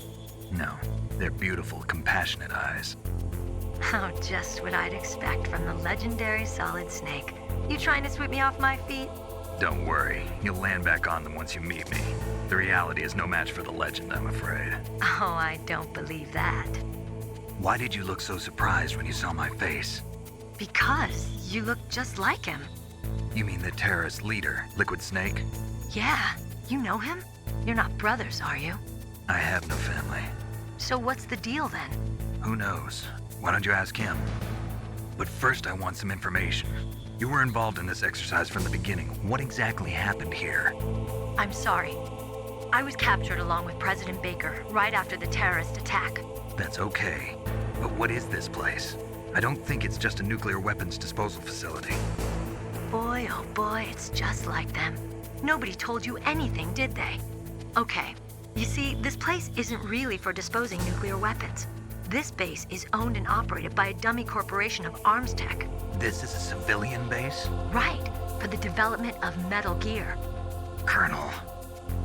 No, they're beautiful, compassionate eyes. Oh, just what I'd expect from the legendary Solid Snake. You trying to sweep me off my feet? Don't worry, you'll land back on them once you meet me. The reality is no match for the legend, I'm afraid. Oh, I don't believe that. Why did you look so surprised when you saw my face? Because you look just like him. You mean the terrorist leader, Liquid Snake? Yeah, you know him? You're not brothers, are you? I have no family. So what's the deal then? Who knows? Why don't you ask him? But first I want some information. You were involved in this exercise from the beginning. What exactly happened here? I'm sorry. I was captured along with President Baker right after the terrorist attack. That's okay. But what is this place? I don't think it's just a nuclear weapons disposal facility. Boy, oh boy, it's just like them. Nobody told you anything, did they? Okay, you see, this place isn't really for disposing nuclear weapons. This base is owned and operated by a dummy corporation of arms tech. This is a civilian base? Right, for the development of Metal Gear. Colonel.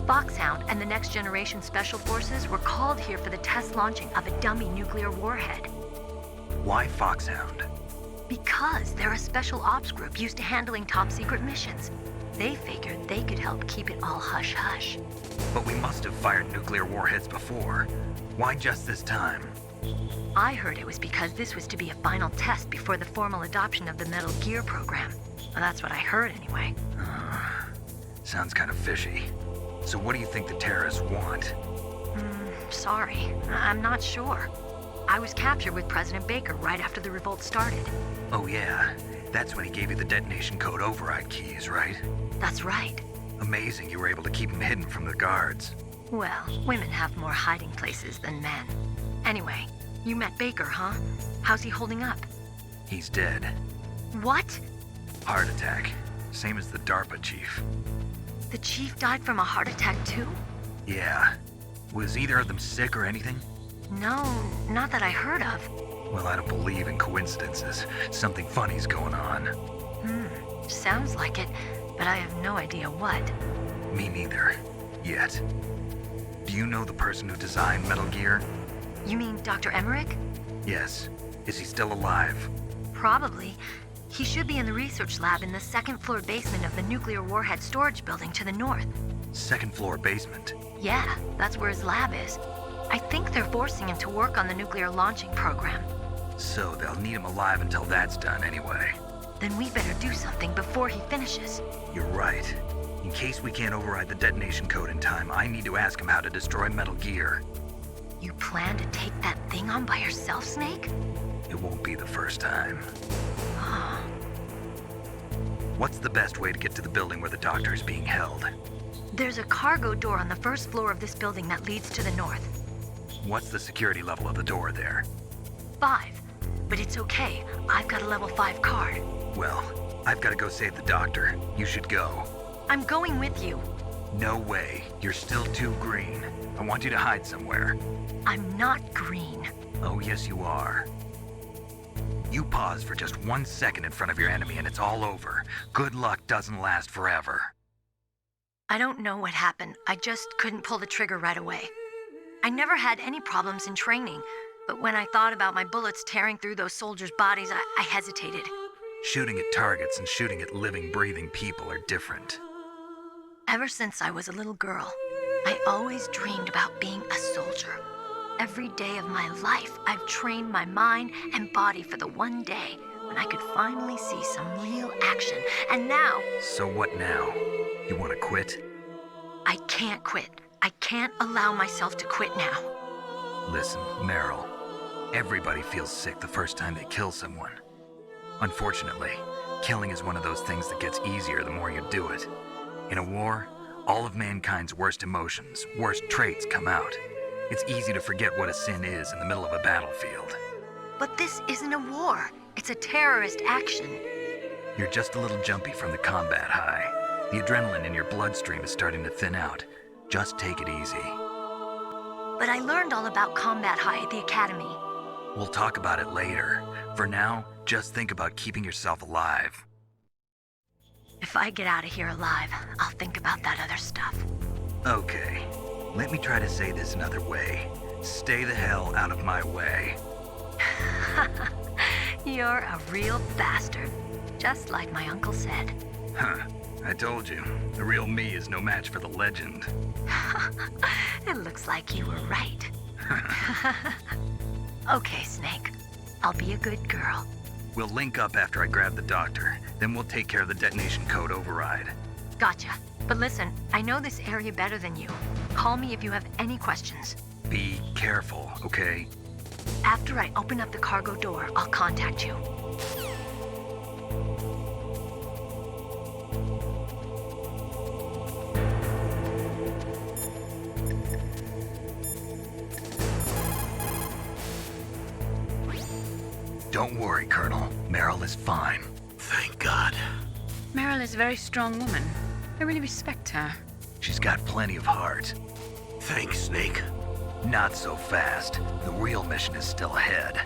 Foxhound and the Next Generation Special Forces were called here for the test launching of a dummy nuclear warhead. Why Foxhound? Because they're a special ops group used to handling top secret missions. They figured they could help keep it all hush-hush. But we must have fired nuclear warheads before. Why just this time? I heard it was because this was to be a final test before the formal adoption of the Metal Gear program. Well, that's what I heard anyway. Sounds kind of fishy. So what do you think the terrorists want? Sorry, I'm not sure. I was captured with President Baker right after the revolt started. Oh yeah, that's when he gave you the detonation code override keys, right? That's right. Amazing you were able to keep him hidden from the guards. Well, women have more hiding places than men. Anyway, you met Baker, huh? How's he holding up? He's dead. What? Heart attack. Same as the DARPA chief. The chief died from a heart attack too? Yeah. Was either of them sick or anything? No, not that I heard of. Well, I don't believe in coincidences. Something funny's going on. Sounds like it, but I have no idea what. Me neither. Yet. Do you know the person who designed Metal Gear? You mean Dr. Emmerich? Yes. Is he still alive? Probably. He should be in the research lab in the second-floor basement of the nuclear warhead storage building to the north. Second-floor basement? Yeah, that's where his lab is. I think they're forcing him to work on the nuclear launching program. So they'll need him alive until that's done anyway. Then we better do something before he finishes. You're right. In case we can't override the detonation code in time, I need to ask him how to destroy Metal Gear. You plan to take that thing on by yourself, Snake? It won't be the first time. What's the best way to get to the building where the doctor is being held? There's a cargo door on the first floor of this building that leads to the north. What's the security level of the door there? 5. But it's okay. I've got a level 5 card. Well, I've got to go save the doctor. You should go. I'm going with you. No way. You're still too green. I want you to hide somewhere. I'm not green. Oh, yes, you are. You pause for just 1 second in front of your enemy and it's all over. Good luck doesn't last forever. I don't know what happened. I just couldn't pull the trigger right away. I never had any problems in training, but when I thought about my bullets tearing through those soldiers' bodies, I hesitated. Shooting at targets and shooting at living, breathing people are different. Ever since I was a little girl, I always dreamed about being a soldier. Every day of my life, I've trained my mind and body for the one day when I could finally see some real action, and now... So what now? You want to quit? I can't quit. I can't allow myself to quit now. Listen, Meryl. Everybody feels sick the first time they kill someone. Unfortunately, killing is one of those things that gets easier the more you do it. In a war, all of mankind's worst emotions, worst traits come out. It's easy to forget what a sin is in the middle of a battlefield. But this isn't a war. It's a terrorist action. You're just a little jumpy from the combat high. The adrenaline in your bloodstream is starting to thin out. Just take it easy. But I learned all about combat high at the academy. We'll talk about it later. For now, just think about keeping yourself alive. If I get out of here alive, I'll think about that other stuff. Okay. Let me try to say this another way. Stay the hell out of my way. You're a real bastard. Just like my uncle said. Huh. I told you. The real me is no match for the legend. It looks like you were right. Okay, Snake. I'll be a good girl. We'll link up after I grab the doctor. Then we'll take care of the detonation code override. Gotcha. But listen, I know this area better than you. Call me if you have any questions. Be careful, okay? After I open up the cargo door, I'll contact you. Don't worry, Colonel. Meryl is fine. Thank God. Meryl is a very strong woman. I really respect her. She's got plenty of heart. Thanks, Snake. Not so fast. The real mission is still ahead.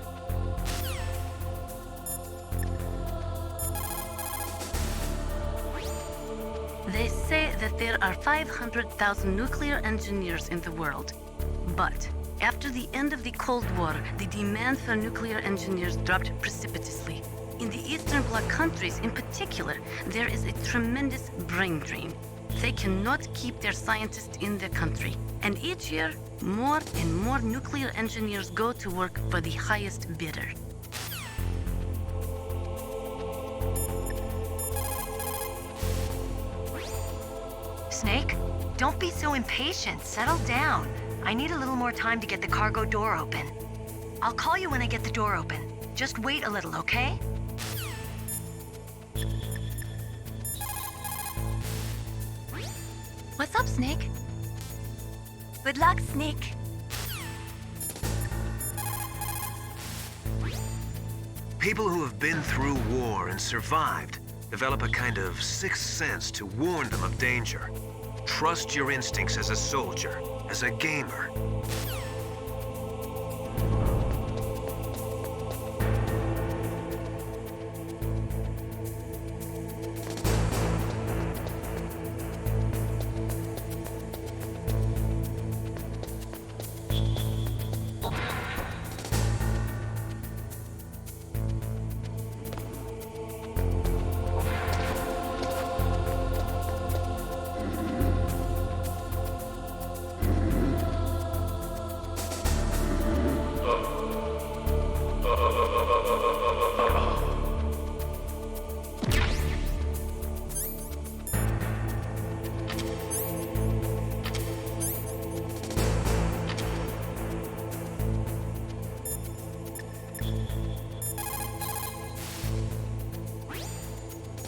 They say that there are 500,000 nuclear engineers in the world. But after the end of the Cold War, the demand for nuclear engineers dropped precipitously. In the Eastern Bloc countries in particular, there is a tremendous brain drain. They cannot keep their scientists in the country. And each year, more and more nuclear engineers go to work for the highest bidder. Snake, don't be so impatient. Settle down. I need a little more time to get the cargo door open. I'll call you when I get the door open. Just wait a little, okay? What's up, Snake? Good luck, Snake. People who have been through war and survived develop a kind of sixth sense to warn them of danger. Trust your instincts as a soldier, as a gamer.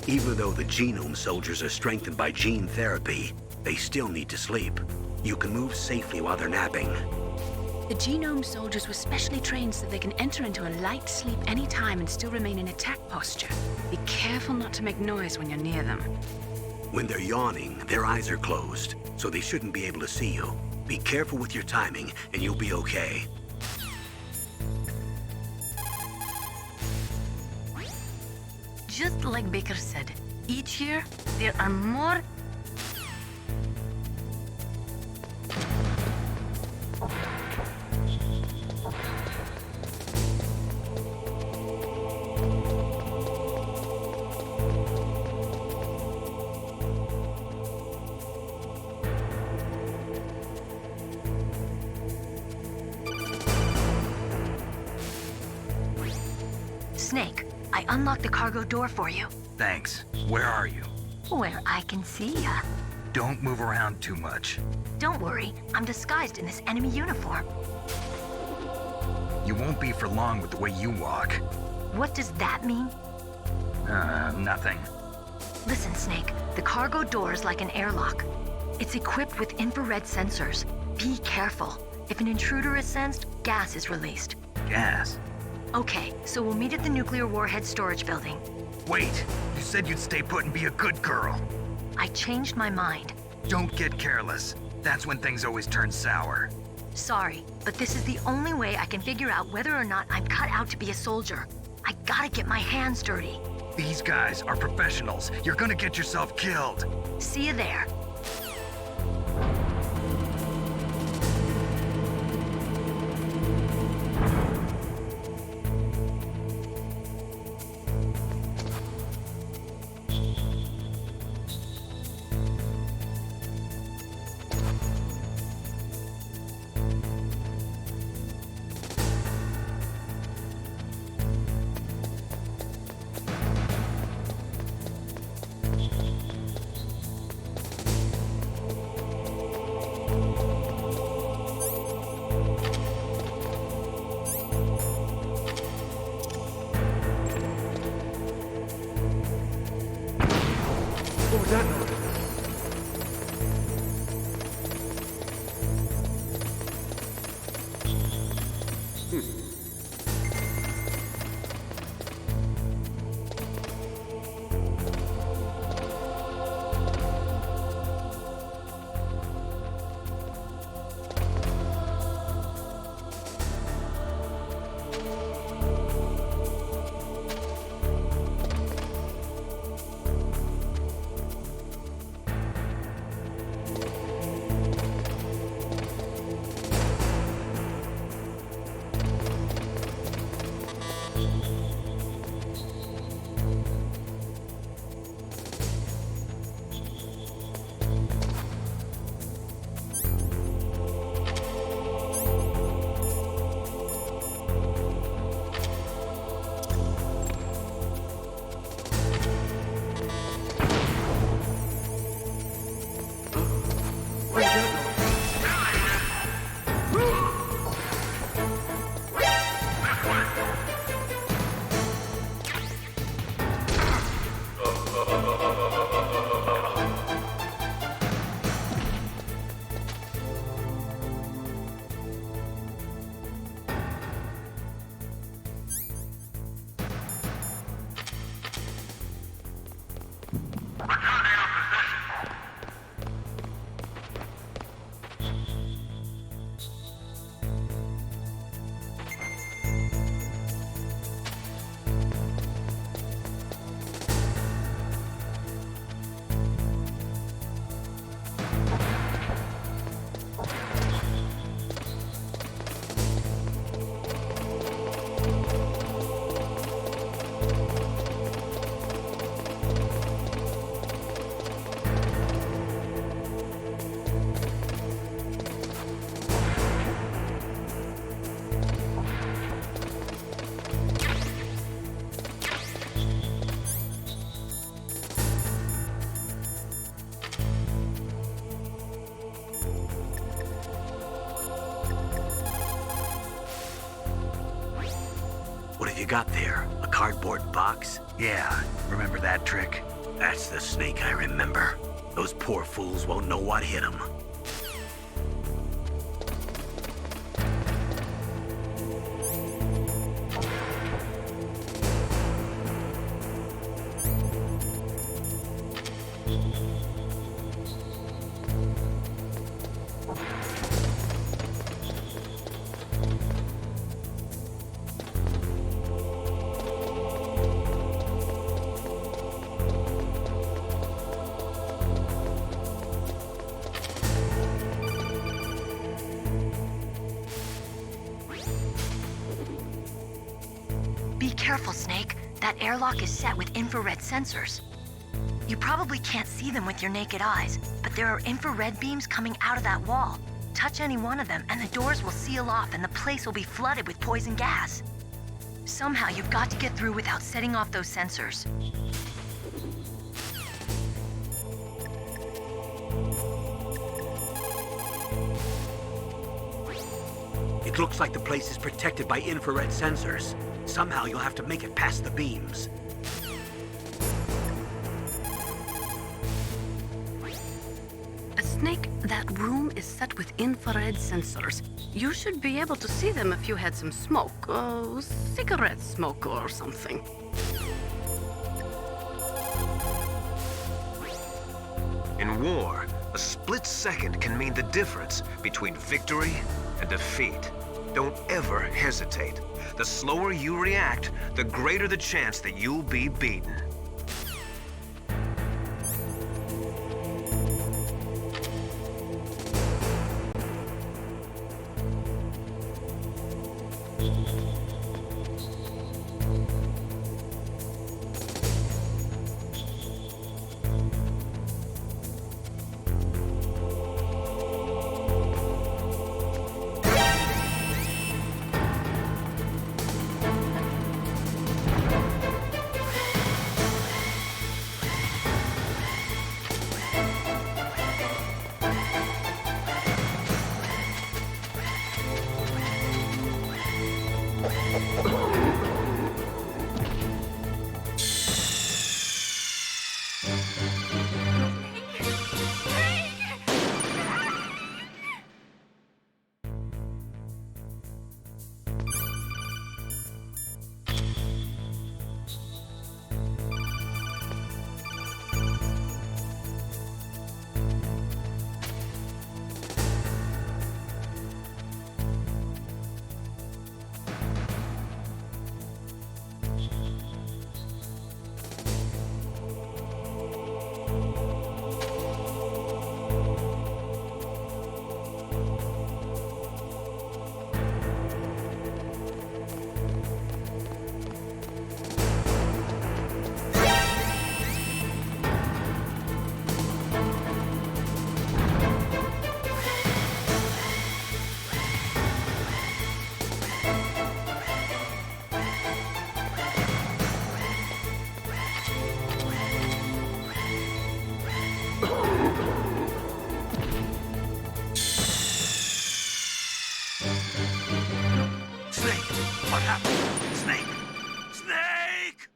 Even though the genome soldiers are strengthened by gene therapy, they still need to sleep. You can move safely while they're napping. The genome soldiers were specially trained so they can enter into a light sleep anytime and still remain in attack posture. Be careful not to make noise when you're near them. When they're yawning, their eyes are closed, so they shouldn't be able to see you. Be careful with your timing, and you'll be okay. Just like Baker said, each year there are more. Snake, I unlocked the cargo door for you. Thanks. Where are you? Where I can see ya. Don't move around too much. Don't worry, I'm disguised in this enemy uniform. You won't be for long with the way you walk. What does that mean? Nothing. Listen, Snake, the cargo door is like an airlock. It's equipped with infrared sensors. Be careful. If an intruder is sensed, gas is released. Gas? Okay, so we'll meet at the nuclear warhead storage building. Wait, you said you'd stay put and be a good girl. I changed my mind. Don't get careless. That's when things always turn sour. Sorry, but this is the only way I can figure out whether or not I'm cut out to be a soldier. I gotta get my hands dirty. These guys are professionals. You're gonna get yourself killed. See you there. What was that noise? What have you got there? A cardboard box? Yeah, remember that trick? That's the Snake I remember. Those poor fools won't know what hit them. Be careful, Snake. That airlock is set with infrared sensors. You probably can't see them with your naked eyes, but there are infrared beams coming out of that wall. Touch any one of them and the doors will seal off and the place will be flooded with poison gas. Somehow you've got to get through without setting off those sensors. It looks like the place is protected by infrared sensors. Somehow you'll have to make it past the beams. Snake, that room is set with infrared sensors. You should be able to see them if you had some smoke, cigarette smoke or something. In war, a split second can mean the difference between victory and defeat. Don't ever hesitate. The slower you react, the greater the chance that you'll be beaten. What happened? Snake! Snake!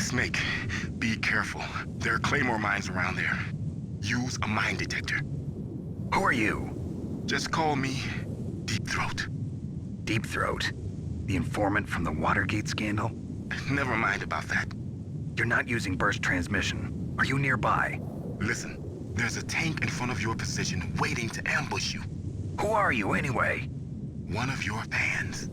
Snake, be careful. There are claymore mines around there. Use a mine detector. Who are you? Just call me Deep Throat. Deep Throat? The informant from the Watergate scandal? Never mind about that. You're not using burst transmission. Are you nearby? Listen, there's a tank in front of your position waiting to ambush you. Who are you, anyway? One of your fans.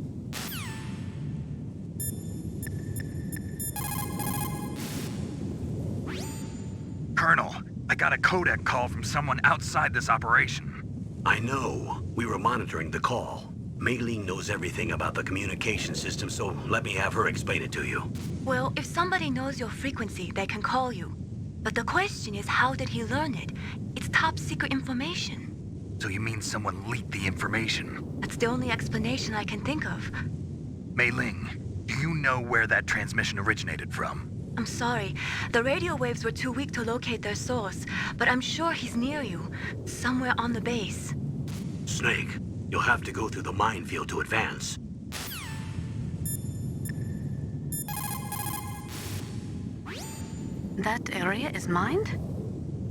Colonel, I got a codec call from someone outside this operation. I know. We were monitoring the call. Mei Ling knows everything about the communication system, so let me have her explain it to you. Well, if somebody knows your frequency, they can call you. But the question is, how did he learn it? It's top secret information. So you mean someone leaked the information? That's the only explanation I can think of. Mei Ling, do you know where that transmission originated from? I'm sorry. The radio waves were too weak to locate their source, but I'm sure he's near you, somewhere on the base. Snake, you'll have to go through the minefield to advance. That area is mined?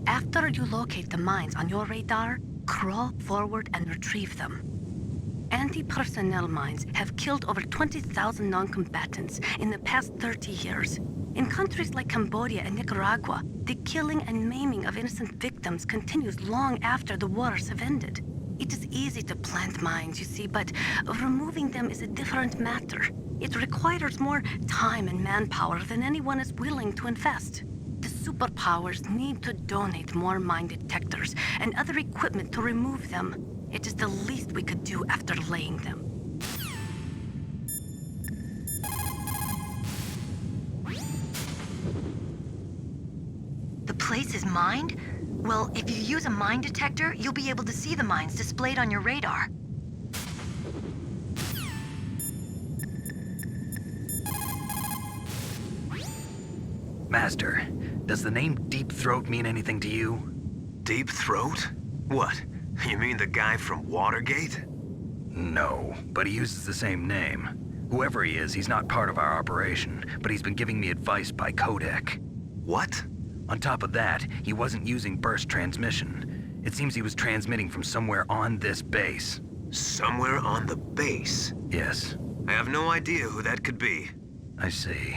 After you locate the mines on your radar, crawl forward and retrieve them. Anti-personnel mines have killed over 20,000 non-combatants in the past 30 years. In countries like Cambodia and Nicaragua, the killing and maiming of innocent victims continues long after the wars have ended. It is easy to plant mines, you see, but removing them is a different matter. It requires more time and manpower than anyone is willing to invest. The superpowers need to donate more mine detectors and other equipment to remove them. It is the least we could do after laying them. The place is mined? Well, if you use a mine detector, you'll be able to see the mines displayed on your radar. Master, does the name Deep Throat mean anything to you? Deep Throat? What? You mean the guy from Watergate? No, but he uses the same name. Whoever he is, he's not part of our operation, but he's been giving me advice by codec. What? On top of that, he wasn't using burst transmission. It seems he was transmitting from somewhere on this base. Somewhere on the base? Yes. I have no idea who that could be. I see.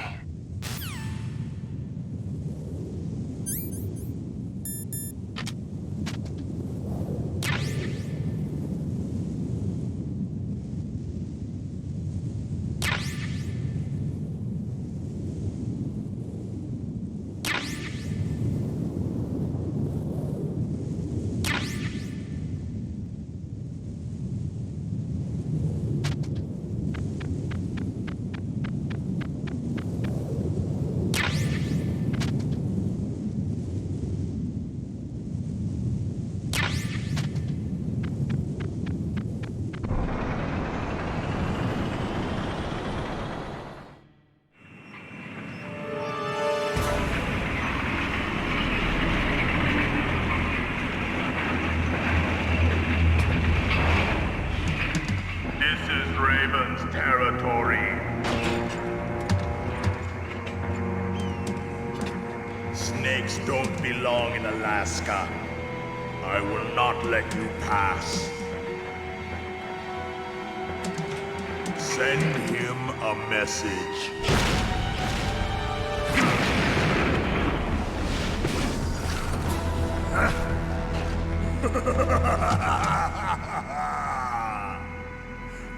Snakes don't belong in Alaska. I will not let you pass. Send him a message.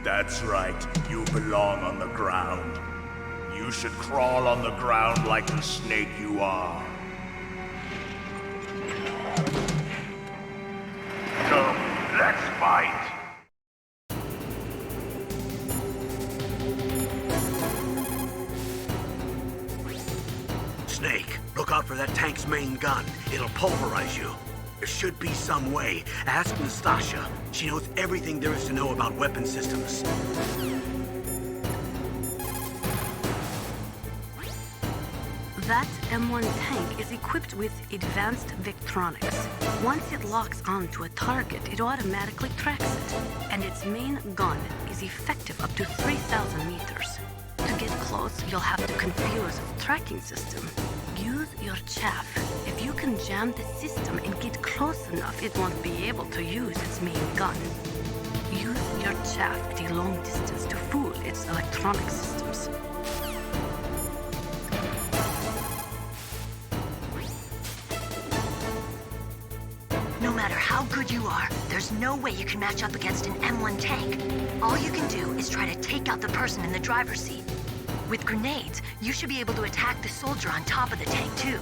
That's right, you belong on the ground. You should crawl on the ground like the snake you are. Come, let's fight. Snake, look out for that tank's main gun. It'll pulverize you. There should be some way. Ask Nastasha. She knows everything there is to know about weapon systems. That M1 tank is equipped with advanced Victronics. Once it locks onto a target, it automatically tracks it. And its main gun is effective up to 3,000 meters. To get close, suppose you'll have to confuse its tracking system. Use your chaff. If you can jam the system and get close enough, it won't be able to use its main gun. Use your chaff at a long distance to fool its electronic systems. No matter how good you are, there's no way you can match up against an M1 tank. All you can do is try to take out the person in the driver's seat. With grenades, you should be able to attack the soldier on top of the tank, too.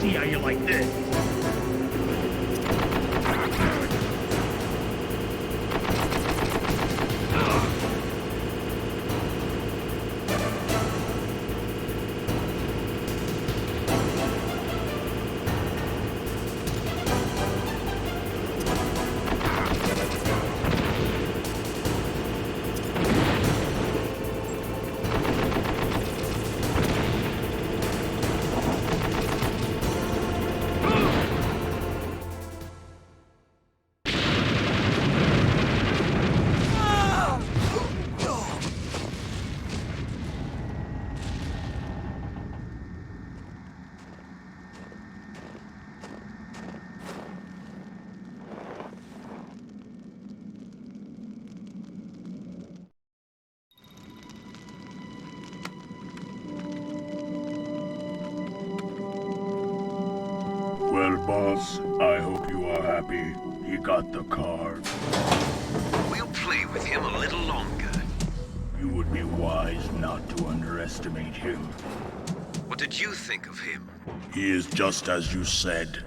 See how you like this? Well, boss, I hope you are happy. He got the card. We'll play with him a little longer. You would be wise not to underestimate him. What did you think of him? He is just as you said.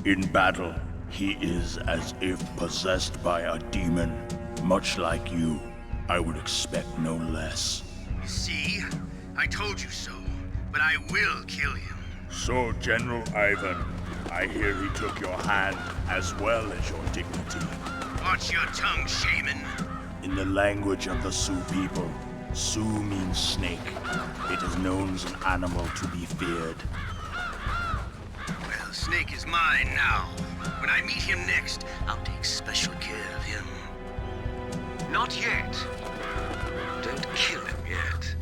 In battle, he is as if possessed by a demon. Much like you, I would expect no less. See? I told you so. But I will kill him. So, General Ivan, I hear he took your hand as well as your dignity. Watch your tongue, shaman. In the language of the Sioux people, Sioux means snake. It is known as an animal to be feared. Well, Snake is mine now. When I meet him next, I'll take special care of him. Not yet. Don't kill him yet.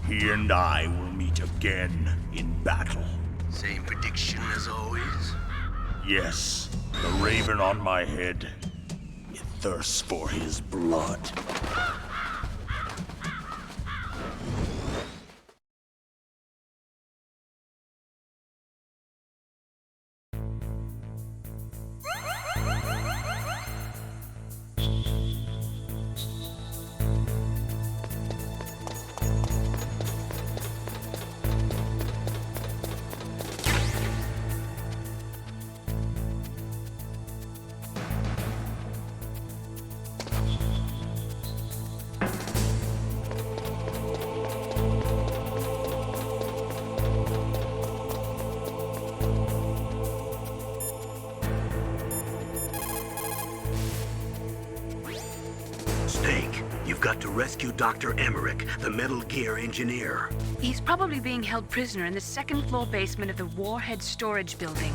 He and I will meet again in battle. Same prediction as always? Yes, the raven on my head. It thirsts for his blood. Snake, you've got to rescue Dr. Emmerich, the Metal Gear engineer. He's probably being held prisoner in the second-floor basement of the Warhead Storage Building.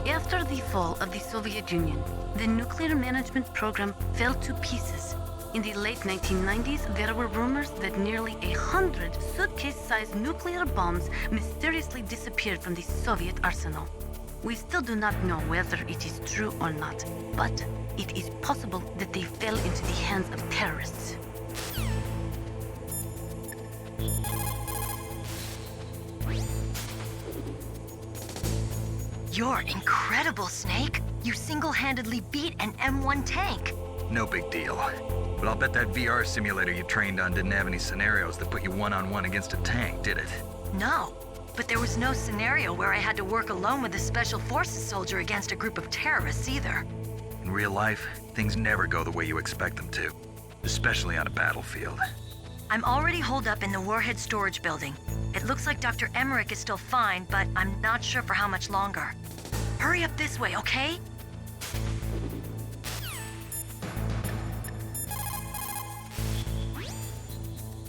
After the fall of the Soviet Union, the nuclear management program fell to pieces. In the late 1990s, there were rumors that nearly 100 suitcase-sized nuclear bombs mysteriously disappeared from the Soviet arsenal. We still do not know whether it is true or not, but it is possible that they fell into the hands of terrorists. You're incredible, Snake. You single-handedly beat an M1 tank. No big deal. But I'll bet that VR simulator you trained on didn't have any scenarios that put you one-on-one against a tank, did it? No, but there was no scenario where I had to work alone with a Special Forces soldier against a group of terrorists either. In real life, things never go the way you expect them to, especially on a battlefield. I'm already holed up in the Warhead storage building. It looks like Dr. Emmerich is still fine, but I'm not sure for how much longer. Hurry up this way, okay?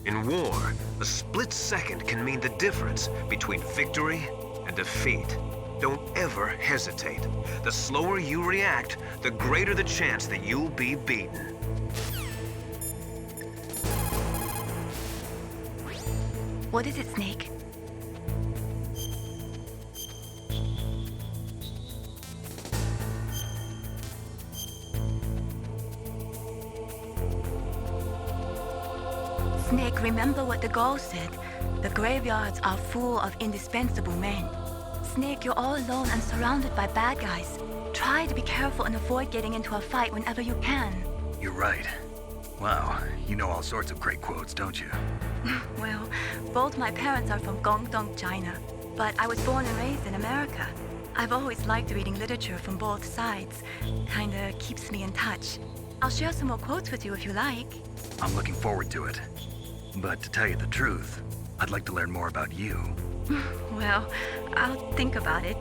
In war, a split second can mean the difference between victory and defeat. Don't ever hesitate. The slower you react, the greater the chance that you'll be beaten. What is it, Snake? Snake, remember what the Gaul said. The graveyards are full of indispensable men. Snake, you're all alone and surrounded by bad guys. Try to be careful and avoid getting into a fight whenever you can. You're right. Wow, you know all sorts of great quotes, don't you? Well, both my parents are from Guangdong, China, but I was born and raised in America. I've always liked reading literature from both sides. Kinda keeps me in touch. I'll share some more quotes with you if you like. I'm looking forward to it. But to tell you the truth, I'd like to learn more about you. Well, I'll think about it.